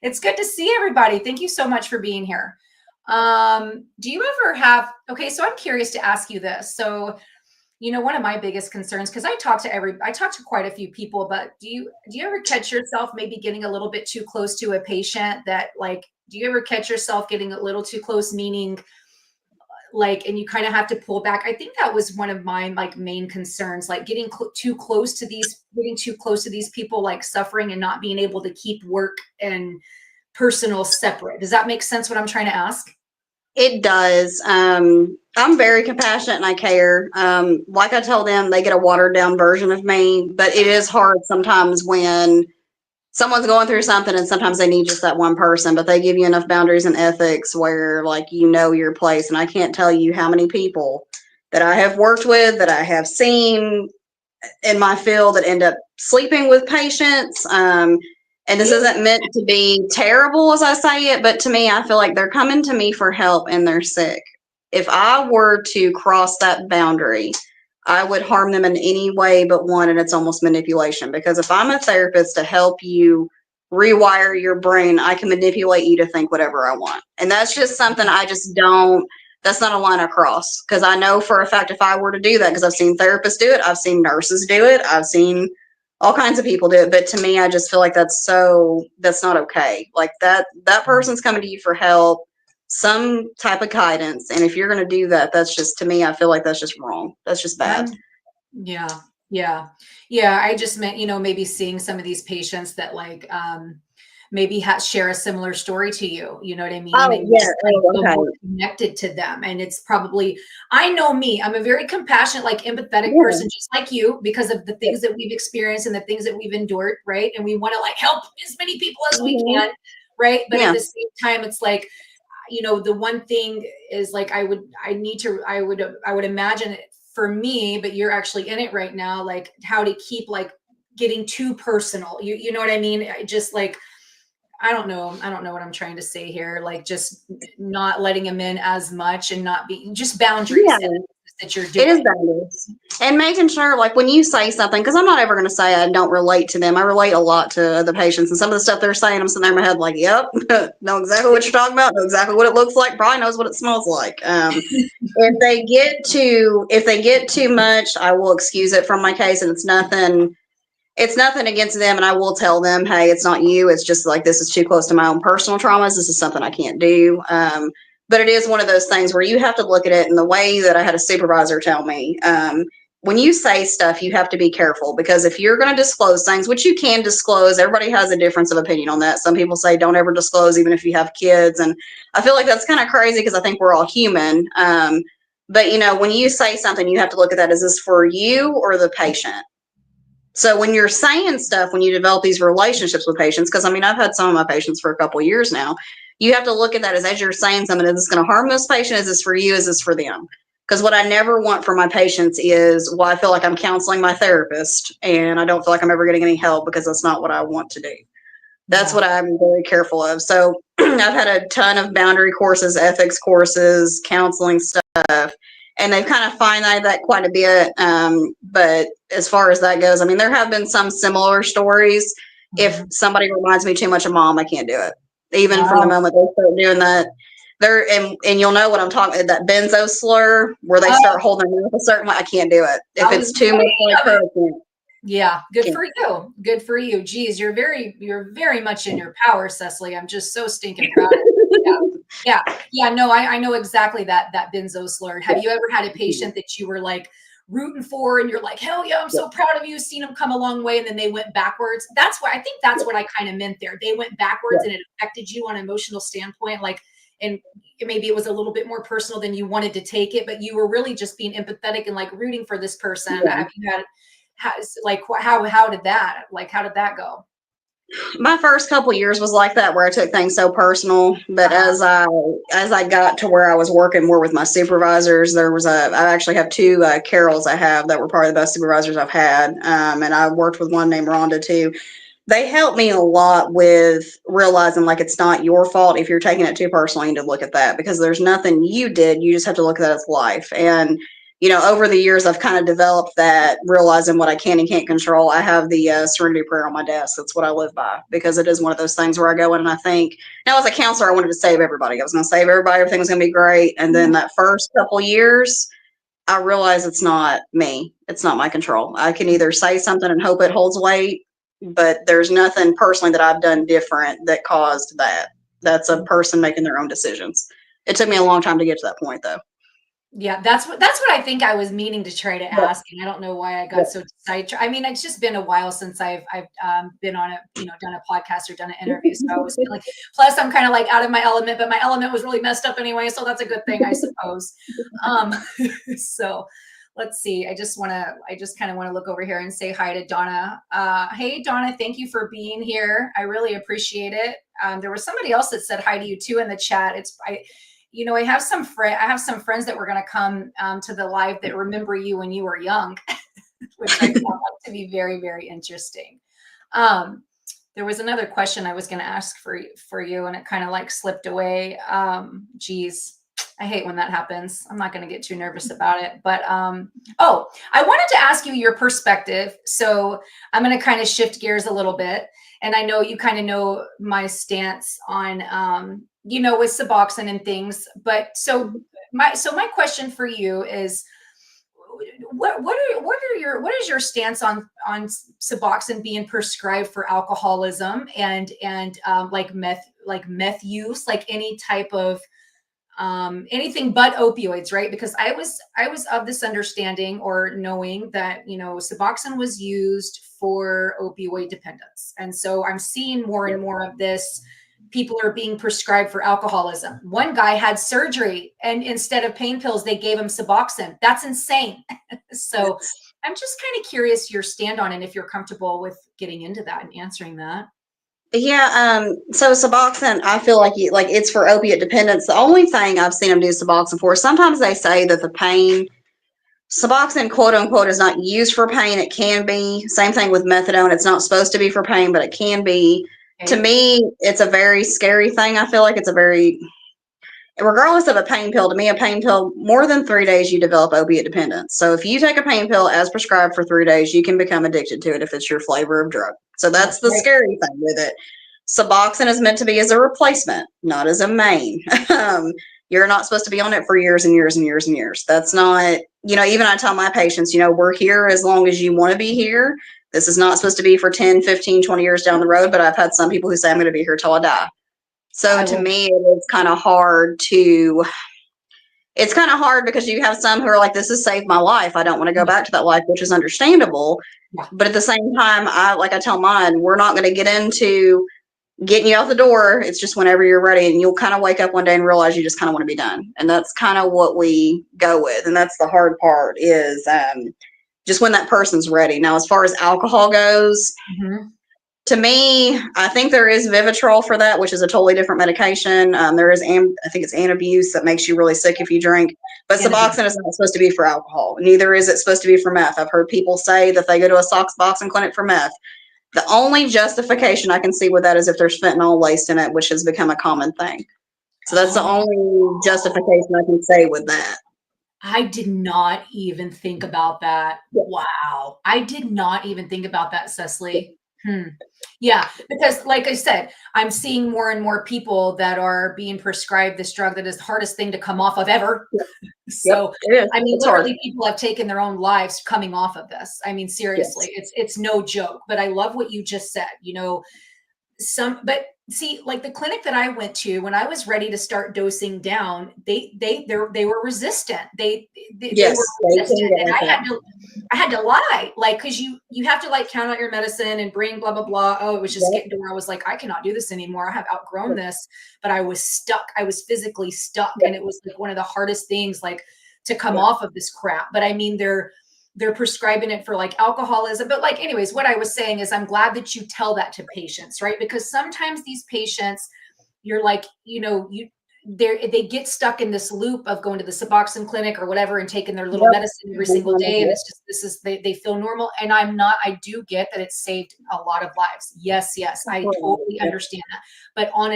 It's good to see everybody. Thank you so much for being here. Do you ever have, okay, so I'm curious to ask you this. So, one of my biggest concerns, because I talk to quite a few people, but do you ever catch yourself maybe getting a little bit too close to a patient, that, like, do you ever catch yourself getting a little too close, meaning, like, and you kind of have to pull back? I think that was one of my, like, main concerns, like getting getting too close to these people, like suffering and not being able to keep work and personal separate. Does that make sense, what I'm trying to ask? it does. I'm very compassionate and I care. Like I tell them, they get a watered down version of me, but it is hard sometimes when someone's going through something and sometimes they need just that one person, but they give you enough boundaries and ethics where like you know your place. And I can't tell you how many people that I have worked with, that I have seen in my field, that end up sleeping with patients. And this isn't meant to be terrible as I say it, but to me, I feel like they're coming to me for help and they're sick. If I were to cross that boundary, I would harm them in any way but one, and it's almost manipulation. Because if I'm a therapist to help you rewire your brain, I can manipulate you to think whatever I want. And that's just something I just don't, that's not a line I cross. Because I know for a fact if I were to do that, because I've seen therapists do it, I've seen nurses do it, I've seen all kinds of people do it. But to me, I just feel like that's not okay. Like that person's coming to you for help, some type of guidance. And if you're going to do that, that's just, to me, I feel like that's just wrong. That's just bad. Yeah. Yeah. Yeah. I just meant, maybe seeing some of these patients that like, maybe share a similar story to you. You know what I mean? Oh, And yeah. feel more connected to them. And it's probably, I know me, I'm a very compassionate, like empathetic person, just like you, because of the things that we've experienced and the things that we've endured. Right. And we want to like help as many people as we can. Right. But at the same time, it's like, the one thing is like, I would imagine it for me, but you're actually in it right now, like how to keep like getting too personal. You know what I mean? Just like, I don't know what I'm trying to say here. Like just not letting them in as much and not be just boundaries that you're doing. It is boundaries. And making sure, like when you say something, because I'm not ever going to say I don't relate to them. I relate a lot to the patients, and some of the stuff they're saying, I'm sitting there in my head like, yep, know exactly what you're talking about, know exactly what it looks like, probably knows what it smells like. If they get too much, I will excuse it from my case, and it's nothing against them, and I will tell them, hey, it's not you. It's just like, this is too close to my own personal traumas. This is something I can't do. But it is one of those things where you have to look at it in the way that I had a supervisor tell me. When you say stuff, you have to be careful, because if you're going to disclose things, which you can disclose, everybody has a difference of opinion on that. Some people say don't ever disclose, even if you have kids. And I feel like that's kind of crazy, because I think we're all human. But when you say something, you have to look at that. Is this for you or the patient? So when you're saying stuff, when you develop these relationships with patients, because I've had some of my patients for a couple of years now, you have to look at that as you're saying something, is this going to harm this patient? Is this for you? Is this for them? Because what I never want for my patients is, well, I feel like I'm counseling my therapist and I don't feel like I'm ever getting any help, because that's not what I want to do. That's what I'm very careful of. So I've had a ton of boundary courses, ethics courses, counseling stuff, and they've kind of finite that quite a bit. But as far as that goes, there have been some similar stories. If somebody reminds me too much of mom, I can't do it. Even from the moment they start doing that, and you'll know what I'm talking, that benzo slur where they start holding their mouth a certain way. I can't do it. If it's too much like her, yeah, good for you. Good for you. Geez, you're very much in your power, Cecily. I'm just so stinking proud of you. Yeah. No, I know exactly that benzo slur. Have you ever had a patient that you were like rooting for, and you're like, hell yeah, I'm so proud of you, seen them come a long way, and then they went backwards? That's what I kind of meant there. They went backwards, and it affected you on an emotional standpoint, like, and maybe it was a little bit more personal than you wanted to take it, but you were really just being empathetic and like rooting for this person. Have you had how did that go? My first couple years was like that, where I took things so personal. But as I got to where I was working more with my supervisors, I actually have two Carols I have that were probably the best supervisors I've had. And I worked with one named Rhonda too. They helped me a lot with realizing, like, it's not your fault if you're taking it too personally. You need to look at that, because there's nothing you did. You just have to look at that as life. And over the years, I've kind of developed that, realizing what I can and can't control. I have the serenity prayer on my desk. That's what I live by, because it is one of those things where I go in and I think, now as a counselor, I wanted to save everybody. I was going to save everybody. Everything was going to be great. And then that first couple years, I realized it's not me. It's not my control. I can either say something and hope it holds weight, but there's nothing personally that I've done different that caused that. That's a person making their own decisions. It took me a long time to get to that point, though. Yeah, that's what I think I was meaning to try to ask, and I don't know why I got so sidetracked. It's just been a while since I've been on done a podcast or done an interview, so I was feeling. Plus, I'm kind of like out of my element, but my element was really messed up anyway, so that's a good thing, I suppose. So let's see. I just kind of want to look over here and say hi to Donna. Hey, Donna, thank you for being here. I really appreciate it. There was somebody else that said hi to you too in the chat. I have some friends that were going to come to the live that remember you when you were young, which I found out to be very, very interesting. There was another question I was going to ask for you, and it kind of like slipped away. Geez, I hate when that happens. I'm not going to get too nervous about it, but I wanted to ask you your perspective. So I'm going to kind of shift gears a little bit, and I know you kind of know my stance on with Suboxone and things. But so my question for you is, what is your stance on Suboxone being prescribed for alcoholism and like meth use, like any type of anything but opioids, right? Because I was of this understanding or knowing that Suboxone was used for opioid dependence, and so I'm seeing more and more of this. People are being prescribed for alcoholism. One guy had surgery, and instead of pain pills, they gave him Suboxone. That's insane. So I'm just kind of curious your stand on it, if you're comfortable with getting into that and answering that. Yeah, so Suboxone, I feel like it's for opiate dependence. The only thing I've seen them do Suboxone for, sometimes they say that the pain, Suboxone, quote unquote, is not used for pain. It can be. Same thing with methadone. It's not supposed to be for pain, but it can be. Okay. To me, it's a very scary thing. I feel like it's a very, regardless of a pain pill, to me, a pain pill, more than 3 days, you develop opiate dependence. So if you take a pain pill as prescribed for 3 days, you can become addicted to it if it's your flavor of drug. So that's the scary thing with it. Suboxone is meant to be as a replacement, not as a main. You're not supposed to be on it for years and years and years and years. That's not, even I tell my patients, we're here as long as you want to be here. This is not supposed to be for 10, 15, 20 years down the road, but I've had some people who say I'm going to be here till I die. So to me, it's kind of hard because you have some who are like, this has saved my life. I don't want to go back to that life, which is understandable. Yeah. But at the same time, I tell mine, we're not going to get into getting you out the door. It's just whenever you're ready, and you'll kind of wake up one day and realize you just kind of want to be done. And that's kind of what we go with. And that's the hard part is just when that person's ready. Now, as far as alcohol goes, to me, I think there is Vivitrol for that, which is a totally different medication. There is, I think it's Antabuse that makes you really sick if you drink. But Suboxone is not supposed to be for alcohol. Neither is it supposed to be for meth. I've heard people say that they go to a Suboxone clinic for meth. The only justification I can see with that is if there's fentanyl laced in it, which has become a common thing. So that's the only justification I can say with that. I did not even think about that. Wow. I did not even think about that, Cecily. Yeah, because like I said, I'm seeing more and more people that are being prescribed this drug that is the hardest thing to come off of ever. So, I mean, literally people have taken their own lives coming off of this. I mean, seriously, it's no joke, but I love what you just said, but see, like the clinic that I went to when I was ready to start dosing down, they were resistant. They were resistant, and I had to lie, like, because you have to like count out your medicine and bring blah blah blah. Oh, it was just getting to where I was like, I cannot do this anymore. I have outgrown this, but I was stuck. I was physically stuck, and it was like one of the hardest things, like, to come off of this crap. But I mean, they're prescribing it for like alcoholism. But like, anyways, what I was saying is I'm glad that you tell that to patients, right? Because sometimes these patients, you're like, they get stuck in this loop of going to the Suboxone clinic or whatever and taking their little medicine every single day. And it's just, they feel normal. And I do get that it's saved a lot of lives. Yes. I totally understand that. But on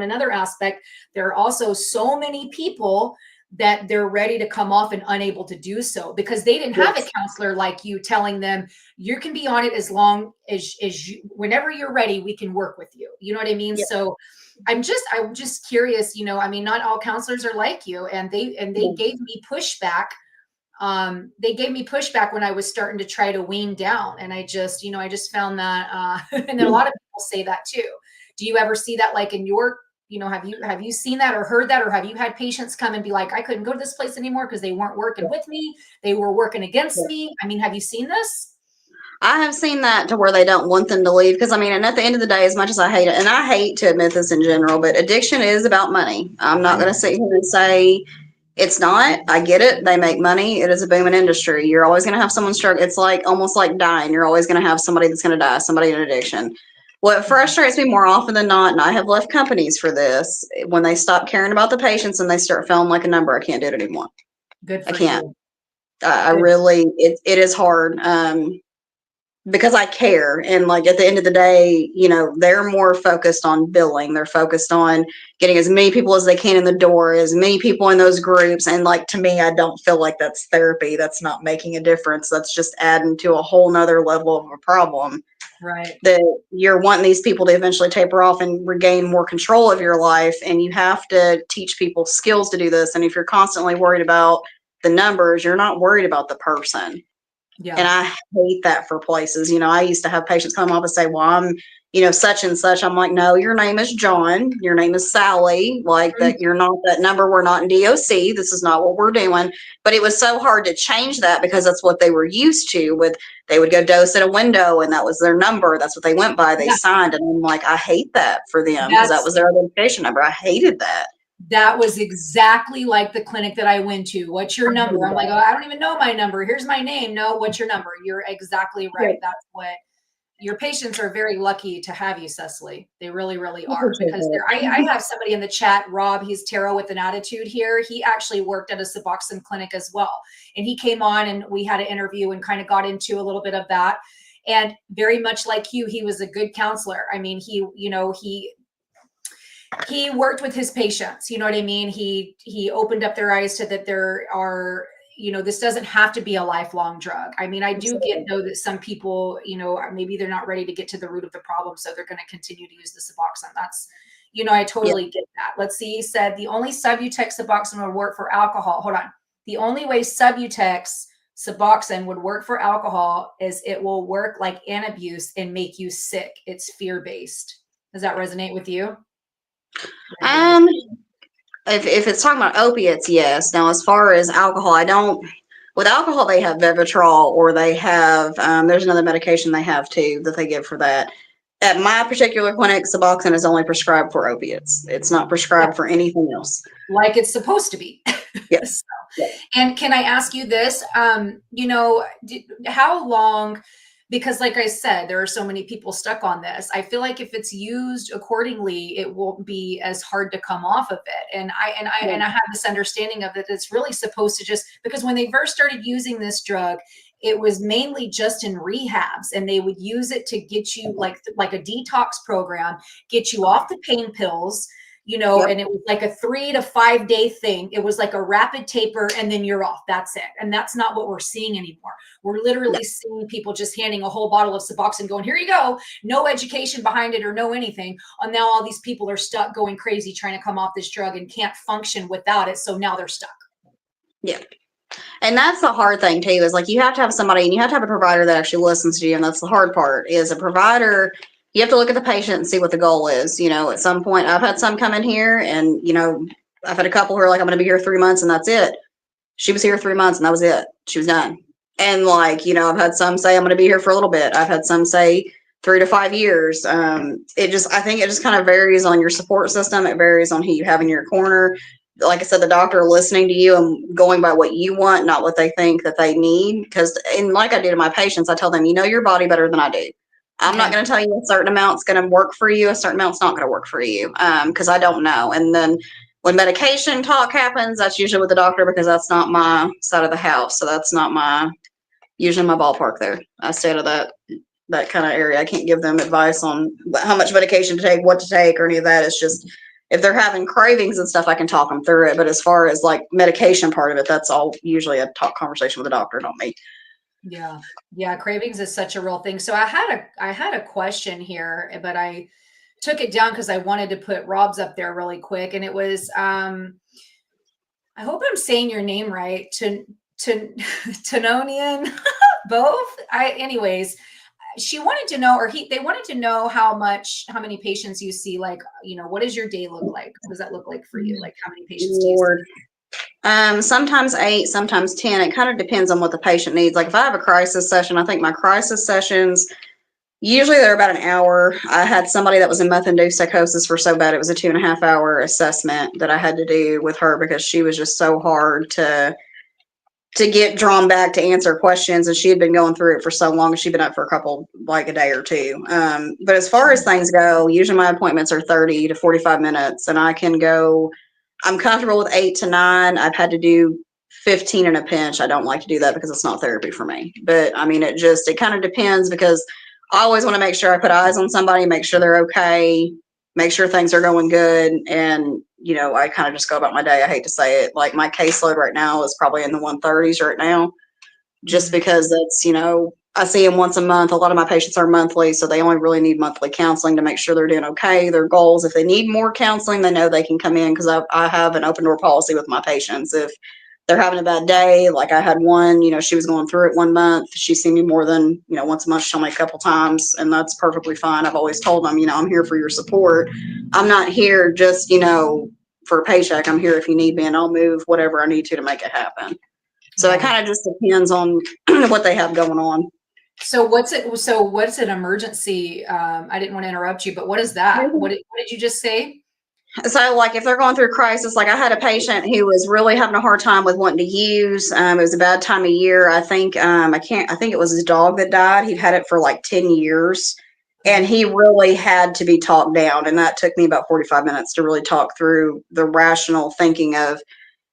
another aspect, there are also so many people that they're ready to come off and unable to do so because they didn't have a counselor like you telling them you can be on it as long as you, whenever you're ready, we can work with you. You know what I mean? So I'm just curious, I mean, not all counselors are like you, and they gave me pushback. They gave me pushback when I was starting to try to wean down. And I just found that, and then a lot of people say that too. Do you ever see that, like in your, have you seen that or heard that, or have you had patients come and be like, I couldn't go to this place anymore because they weren't working with me, they were working against me? I mean, have you seen this? I have seen that to where they don't want them to leave because, I mean, and at the end of the day, as much as I hate it, and I hate to admit this in general, but addiction is about money. I'm not going to sit here and say It's not. I get it. They make money. It is a booming industry. You're always going to have someone struggle. It's like almost like dying. You're always going to have somebody that's going to die, somebody in addiction. What frustrates me more often than not, and I have left companies for this, when they stop caring about the patients and they start feeling like a number, I can't do it anymore. Good I for can't. you. I Good. really, it is hard. Because I care. And like at the end of the day, you know, they're more focused on billing. They're focused on getting as many people as they can in the door, as many people in those groups. And like to me, I don't feel like that's therapy. That's not making a difference. That's just adding to a whole nother level of a problem. Right. That you're wanting these people to eventually taper off and regain more control of your life. And you have to teach people skills to do this. And if you're constantly worried about the numbers, you're not worried about the person. And Yeah. I hate that for places. You know, I used to have patients come up and say, well, I'm, you know, such and such. I'm like, no, your name is John. Your name is Sally. Like Mhm. that, you're not that number. We're not in DOC. This is not what we're doing. But it was so hard to change that because that's what they were used to with, they would go dose at a window and that was their number. That's what they went by. They Yeah. signed. And I'm like, I hate that for them because that That's was their identification number. I hated that. That was exactly like the clinic that I went to. What's your I number? hated I'm like, oh, that. I don't even know my number. Here's my name. No, what's your number? You're exactly right. Yeah. That's what your patients are very lucky to have you, Cecily. They really, really I are appreciate because I that. have somebody in the chat, Rob, he's tarot with an attitude here. He actually worked at a Suboxone clinic as well. And he came on and we had an interview and kind of got into a little bit of that. And very much like you, he was a good counselor. I mean, he worked with his patients, you know what I mean? He opened up their eyes to that there are, this doesn't have to be a lifelong drug. I mean, I do know that some people, maybe they're not ready to get to the root of the problem, so they're going to continue to use the Suboxone. That's, I Yeah. totally get that. Let's see, he said the only Subutex Suboxone would work for alcohol. Hold on. The only way Subutex Suboxone would work for alcohol is it will work like Antabuse and make you sick. It's fear-based. Does that resonate with you? Um, if it's talking about opiates, yes. Now, as far as alcohol, I don't. With alcohol, they have Vivitrol, or they have. There's another medication they have too that they give for that. At my particular clinic, Suboxone is only prescribed for opiates. It's not Yeah, prescribed for anything else. like it's supposed to be. Yeah. So, Yeah. and can I ask you this? How long? Because, like I said, there are so many people stuck on this. I feel like if it's used accordingly, it won't be as hard to come off of it. And I have this understanding of that it's really supposed to just, because when they first started using this drug, it was mainly just in rehabs, and they would use it to get you like a detox program, get you off the pain pills, Yep. and it was like a 3 to 5 day thing. It was like a rapid taper and then you're off. That's it. And that's not what we're seeing anymore. We're literally seeing people just handing a whole bottle of Suboxone going, here you go. No education behind it or no anything. And now all these people are stuck going crazy trying to come off this drug and can't function without it. So now they're stuck. Yeah. And that's the hard thing too, is like you have to have somebody and you have to have a provider that actually listens to you. And that's the hard part, is a provider, you have to look at the patient and see what the goal is. At some point I've had some come in here and, I've had a couple who are like, I'm going to be here 3 months and that's it. She was here 3 months and that was it. She was done. And like, I've had some say I'm going to be here for a little bit. I've had some say 3 to 5 years. I think it just kind of varies on your support system. It varies on who you have in your corner. Like I said, the doctor listening to you and going by what you want, not what they think that they need. Because, and like I do to my patients, I tell them, you know your body better than I do. I'm not going to tell you a certain amount's going to work for you, a certain amount's not going to work for you, because I don't know. And then when medication talk happens, that's usually with the doctor, because that's not my side of the house. So that's not usually my ballpark there. I stay out of that kind of area. I can't give them advice on how much medication to take, what to take, or any of that. It's just, if they're having cravings and stuff, I can talk them through it. But as far as like medication part of it, that's all usually a talk conversation with the doctor, not me. Yeah. Yeah. Cravings is such a real thing. So I had a question here, but I took it down because I wanted to put Rob's up there really quick. And it was, I hope I'm saying your name right. Tenonian, both. Anyways, she wanted to know, they wanted to know how many patients you see. Like, what does your day look like? What does that look like for you? Like, how many patients do you see? Sometimes 8, sometimes 10. It kind of depends on what the patient needs. Like if I have a crisis session, I think my crisis sessions, Usually they're about an hour. I had somebody that was in meth-induced psychosis for so bad it was a 2.5 hour assessment that I had to do with her because she was just so hard to get drawn back to answer questions, and she had been going through it for so long. She'd been up for a day or two. But as far as things go, usually my appointments are 30 to 45 minutes, and I can go. I'm comfortable with 8 to 9. I've had to do 15 in a pinch. I don't like to do that because it's not therapy for me. But I mean, it kind of depends because I always want to make sure I put eyes on somebody, make sure they're okay, make sure things are going good. And, I kind of just go about my day. I hate to say it. Like my caseload right now is probably in the 130s right now, just because I see them once a month. A lot of my patients are monthly, so they only really need monthly counseling to make sure they're doing okay. Their goals, if they need more counseling, they know they can come in because I have an open door policy with my patients. If they're having a bad day, like I had one, she was going through it 1 month. She's seen me more than, once a month. She'll me a couple times, and that's perfectly fine. I've always told them, I'm here for your support. I'm not here just, for a paycheck. I'm here if you need me, and I'll move whatever I need to make it happen. So it kind of just depends on what they have going on. So what's an emergency? I didn't want to interrupt you, but what is that? What did you just say? So, like, if they're going through crisis, like I had a patient who was really having a hard time with wanting to use. It was a bad time of year. I think I think it was his dog that died. He'd had it for like 10 years, and he really had to be talked down. And that took me about 45 minutes to really talk through the rational thinking of,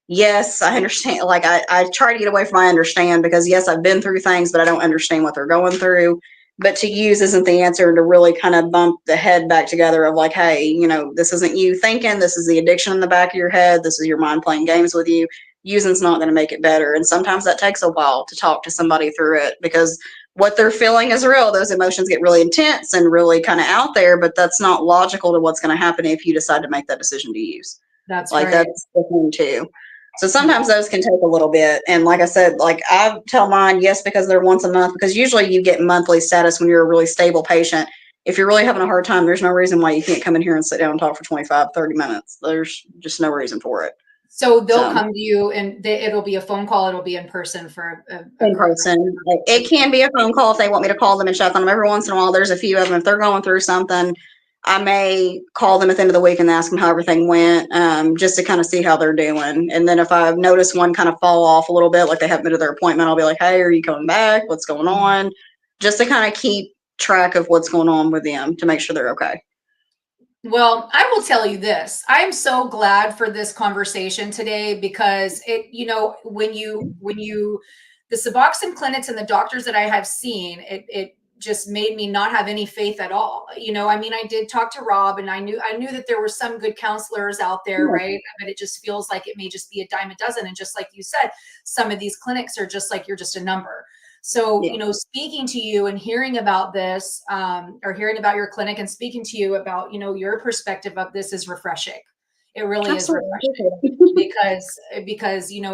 yes, I understand. Like I try to get away from I understand because yes, I've been through things, but I don't understand what they're going through. But to use isn't the answer, and to really kind of bump the head back together of like, hey, this isn't you thinking, this is the addiction in the back of your head. This is your mind playing games with you. Using's not going to make it better. And sometimes that takes a while to talk to somebody through it because what they're feeling is real. Those emotions get really intense and really kind of out there, but that's not logical to what's going to happen if you decide to make that decision to use. That's like right. That's the thing too. So sometimes those can take a little bit. And like I said, like I tell mine, yes, because they're once a month, because usually you get monthly status when you're a really stable patient. If you're really having a hard time, there's no reason why you can't come in here and sit down and talk for 25, 30 minutes. There's just no reason for it. So they'll come to you and it'll be a phone call. It'll be in person for in person. It can be a phone call if they want me to call them and check on them. Every once in a while, there's a few of them. If they're going through something, I may call them at the end of the week and ask them how everything went, just to kind of see how they're doing. And then if I've noticed one kind of fall off a little bit, like they haven't been to their appointment, I'll be like, hey, are you coming back? What's going on? Just to kind of keep track of what's going on with them to make sure they're okay. Well, I will tell you this. I'm so glad for this conversation today because the Suboxone clinics and the doctors that I have seen, it just made me not have any faith at all. I mean, I did talk to Rob and I knew that there were some good counselors out there, right? But it just feels like it may just be a dime a dozen. And just like you said, some of these clinics are just like, you're just a number. So, speaking to you and hearing about this, or hearing about your clinic and speaking to you about, your perspective of this is refreshing. It really Absolutely. is refreshing because,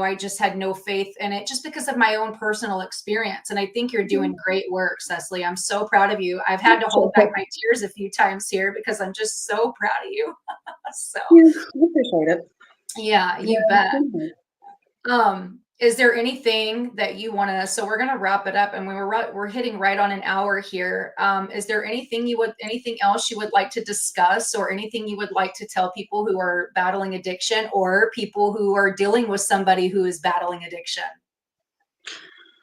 I just had no faith in it just because of my own personal experience. And I think you're doing great work, Cecily. I'm so proud of you. I've had to hold back my tears a few times here because I'm just so proud of you. So I appreciate it. Yeah, you bet. Is there anything that you want to, so we're going to wrap it up and we're hitting right on an hour here. Is there anything else you would like to discuss or anything you would like to tell people who are battling addiction or people who are dealing with somebody who is battling addiction?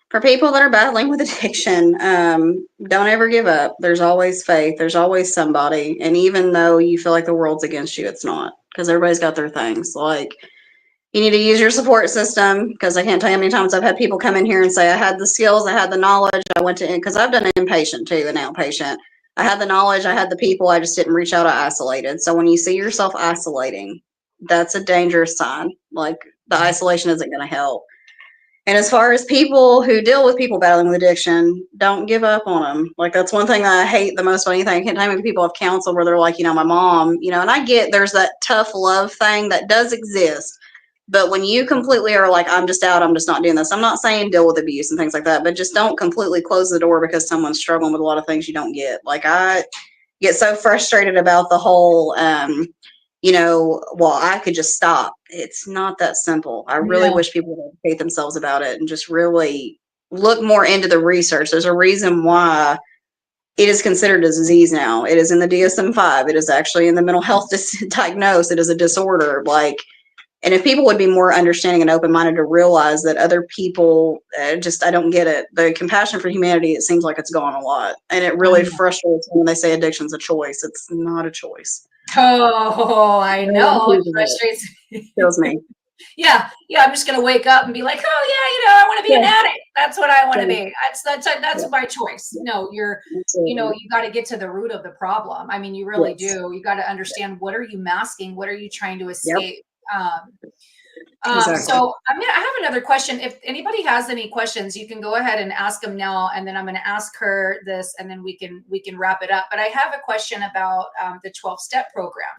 For people that are battling with addiction, don't ever give up. There's always faith. There's always somebody. And even though you feel like the world's against you, it's not, because everybody's got their things. Like, you need to use your support system, because I can't tell you how many times I've had people come in here and say, I had the skills, I had the knowledge, I went to, because I've done inpatient too, and outpatient. I had the knowledge, I had the people, I just didn't reach out, I isolated. So when you see yourself isolating, that's a dangerous sign. Like, the isolation isn't going to help. And as far as people who deal with people battling with addiction, don't give up on them. Like, that's one thing that I hate the most about anything. I can't tell you how many people have counseled where they're like, my mom, and I get there's that tough love thing that does exist. But when you completely are like, I'm just out, I'm just not doing this. I'm not saying deal with abuse and things like that, but just don't completely close the door because someone's struggling with a lot of things you don't get. Like, I get so frustrated about the whole, well, I could just stop. It's not that simple. I really wish people would educate themselves about it and just really look more into the research. There's a reason why it is considered a disease now. It is in the DSM-5. It is actually in the mental health diagnosed. It is a disorder. Like, and if people would be more understanding and open-minded to realize that other people, I don't get it. The compassion for humanity, it seems like it's gone a lot. And it really frustrates me when they say addiction's a choice. It's not a choice. Oh, I No one know. It chooses it. frustrates me. Kills me. Yeah, I'm just gonna wake up and be like, oh yeah, I want to be an Yeah. addict. That's what I want to Yeah. be. That's my choice. No, Absolutely. you got to get to the root of the problem. I mean, you really Yes. do. You got to understand, what are you masking? What are you trying to Yep. escape? Exactly. So I have another question. If anybody has any questions, you can go ahead and ask them now, and then I'm going to ask her this, and then we can wrap it up. But I have a question about the 12-step program.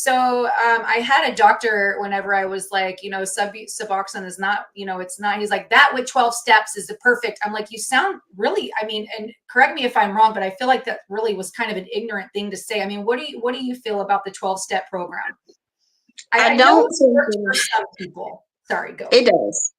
I had a doctor whenever I was like, Suboxone is not, it's not. He's like, that with 12 steps is the perfect. I'm like, you sound really. I mean, and correct me if I'm wrong, but I feel like that really was kind of an ignorant thing to say. I mean, what do you feel about the 12-step program? I know don't it think works for some people. Sorry, go. it does.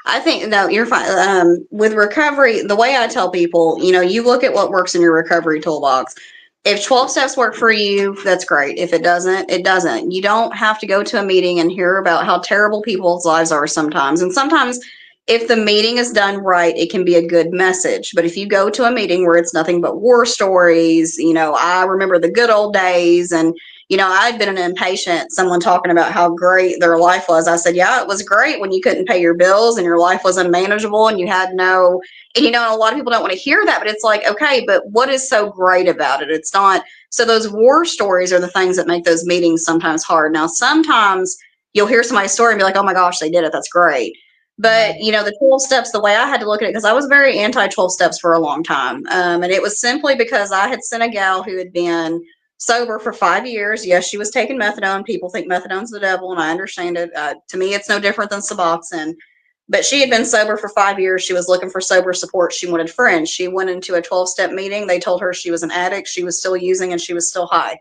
I think, no, you're fine. With recovery, the way I tell people, you look at what works in your recovery toolbox. If 12 steps work for you, that's great. If it doesn't, it doesn't. You don't have to go to a meeting and hear about how terrible people's lives are sometimes. And sometimes, if the meeting is done right, it can be a good message. But if you go to a meeting where it's nothing but war stories, I remember the good old days, and I'd been an impatient, someone talking about how great their life was. I said, yeah, it was great when you couldn't pay your bills and your life was unmanageable and you had no, and a lot of people don't want to hear that, but it's like, okay, but what is so great about it? It's not. So those war stories are the things that make those meetings sometimes hard. Now, sometimes you'll hear somebody's story and be like, oh my gosh, they did it. That's great. But, the 12 steps, the way I had to look at it, because I was very anti 12 steps for a long time. And it was simply because I had seen a gal who had been sober for 5 years. Yes, she was taking methadone. People think methadone's the devil, and I understand it. To me, it's no different than Suboxone. But she had been sober for 5 years. She was looking for sober support. She wanted friends. She went into a 12-step meeting. They told her she was an addict. She was still using, and she was still high.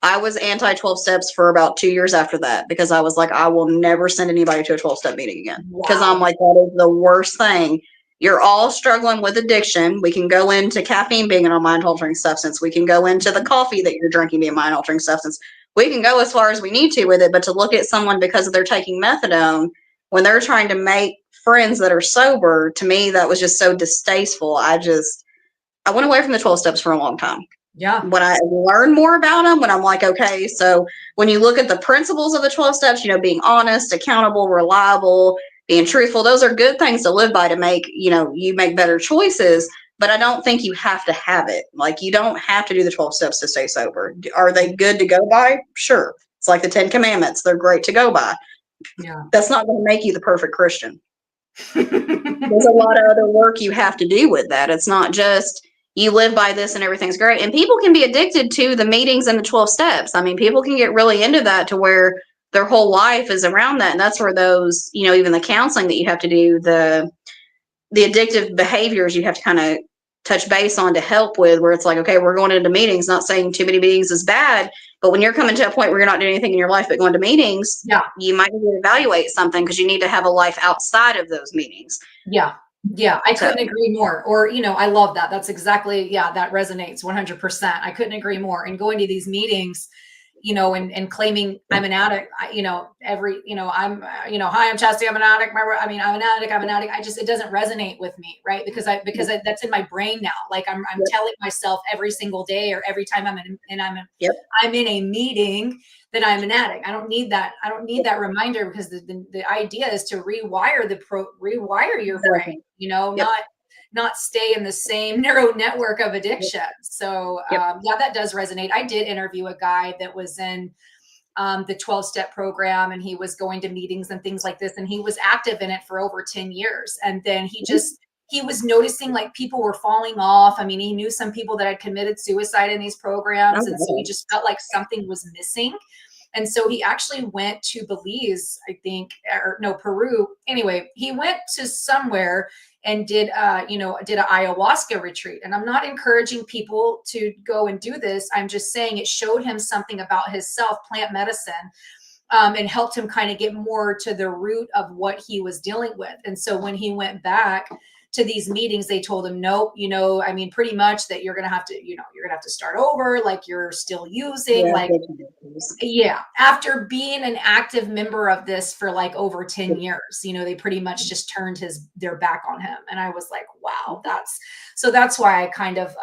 I was anti 12 steps for about 2 years after that, because I was like, I will never send anybody to a 12-step meeting again. Because I'm like, that is the worst thing. You're all struggling with addiction. We can go into caffeine being a mind altering substance. We can go into the coffee that you're drinking being a mind altering substance. We can go as far as we need to with it. But to look at someone because they're taking methadone when they're trying to make friends that are sober, to me, that was just so distasteful. I went away from the 12 steps for a long time. Yeah. When I learn more about them, when I'm like, okay, so when you look at the principles of the 12 steps, being honest, accountable, reliable, being truthful, those are good things to live by to make, you make better choices. But I don't think you have to have it. Like, you don't have to do the 12 steps to stay sober. Are they good to go by? Sure. It's like the 10 Commandments. They're great to go by. Yeah. That's not going to make you the perfect Christian. There's a lot of other work you have to do with that. It's not just you live by this and everything's great. And people can be addicted to the meetings and the 12 steps. I mean, people can get really into that to where their whole life is around that. And that's where those, even the counseling that you have to do, the addictive behaviors you have to kind of touch base on to help with, where it's like, okay, we're going into meetings, not saying too many meetings is bad, but when you're coming to a point where you're not doing anything in your life but going to meetings, you might need to evaluate something, because you need to have a life outside of those meetings. Yeah. I couldn't agree more. Or, I love that. That's exactly, that resonates 100%. I couldn't agree more. And going to these meetings, and claiming I'm an addict, I'm, hi, I'm Chastity, I'm an addict. I'm an addict. It doesn't resonate with me. Right. Because that's in my brain now. Like I'm telling myself every single day, or every time I'm in a meeting, that I'm an addict. I don't need that. I don't need that reminder, because the idea is to rewire your brain, not stay in the same neural network of addiction. So that does resonate. I did interview a guy that was in the 12-step program, and he was going to meetings and things like this, and he was active in it for over 10 years. And then he was noticing like people were falling off. I mean, he knew some people that had committed suicide in these programs. And so he just felt like something was missing. And so he actually went to Belize, I think, or no, Peru. Anyway, he went to somewhere and did an ayahuasca retreat. And I'm not encouraging people to go and do this. I'm just saying it showed him something about his self, plant medicine, and helped him kind of get more to the root of what he was dealing with. And so when he went back to these meetings, they told him, nope, you know, I mean, pretty much that you're going to have to, you know, you're gonna have to start over. Like you're still using, Yeah. like, yeah, after being an active member of this for like over 10 years, you know, they pretty much just turned their back on him. And I was like, wow, that's why I kind of,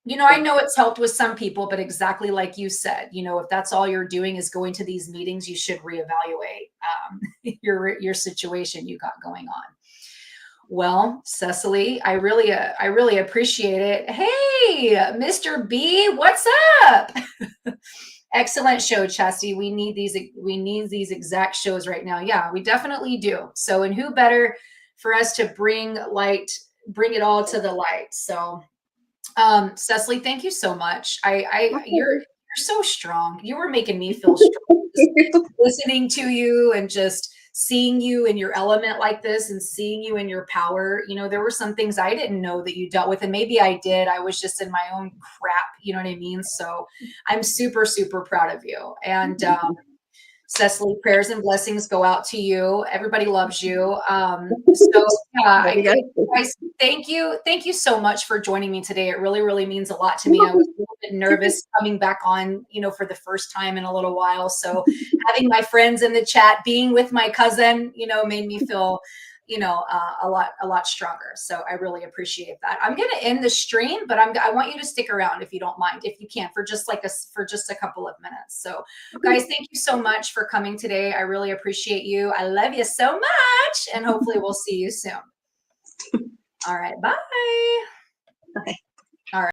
you know, I know it's helped with some people, but exactly like you said, you know, if that's all you're doing is going to these meetings, you should reevaluate your situation you got going on. Well, Cecily, I really appreciate it. Hey, Mr. B, what's up? Excellent show, Chastity. We need these exact shows right now. Yeah, we definitely do. So, and who better for us to bring it all to the light. So, Cecily, thank you so much. You're so strong. You were making me feel strong. Just listening to you and just seeing you in your element like this and seeing you in your power. You know, there were some things I didn't know that you dealt with, and maybe I did. I was just in my own crap. You know what I mean? So I'm super, super proud of you. And Cecily, prayers and blessings go out to you. Everybody loves you. So yeah, guys, thank you so much for joining me today. It really, really means a lot to me. I was a little bit nervous coming back on, you know, for the first time in a little while. So having my friends in the chat, being with my cousin, you know, made me feel, you know, a lot stronger. So I really appreciate that. I'm going to end the stream, but I want you to stick around if you don't mind, if you can, for just a couple of minutes. So guys, thank you so much for coming today. I really appreciate you. I love you so much, and hopefully we'll see you soon. All right. Bye. Okay.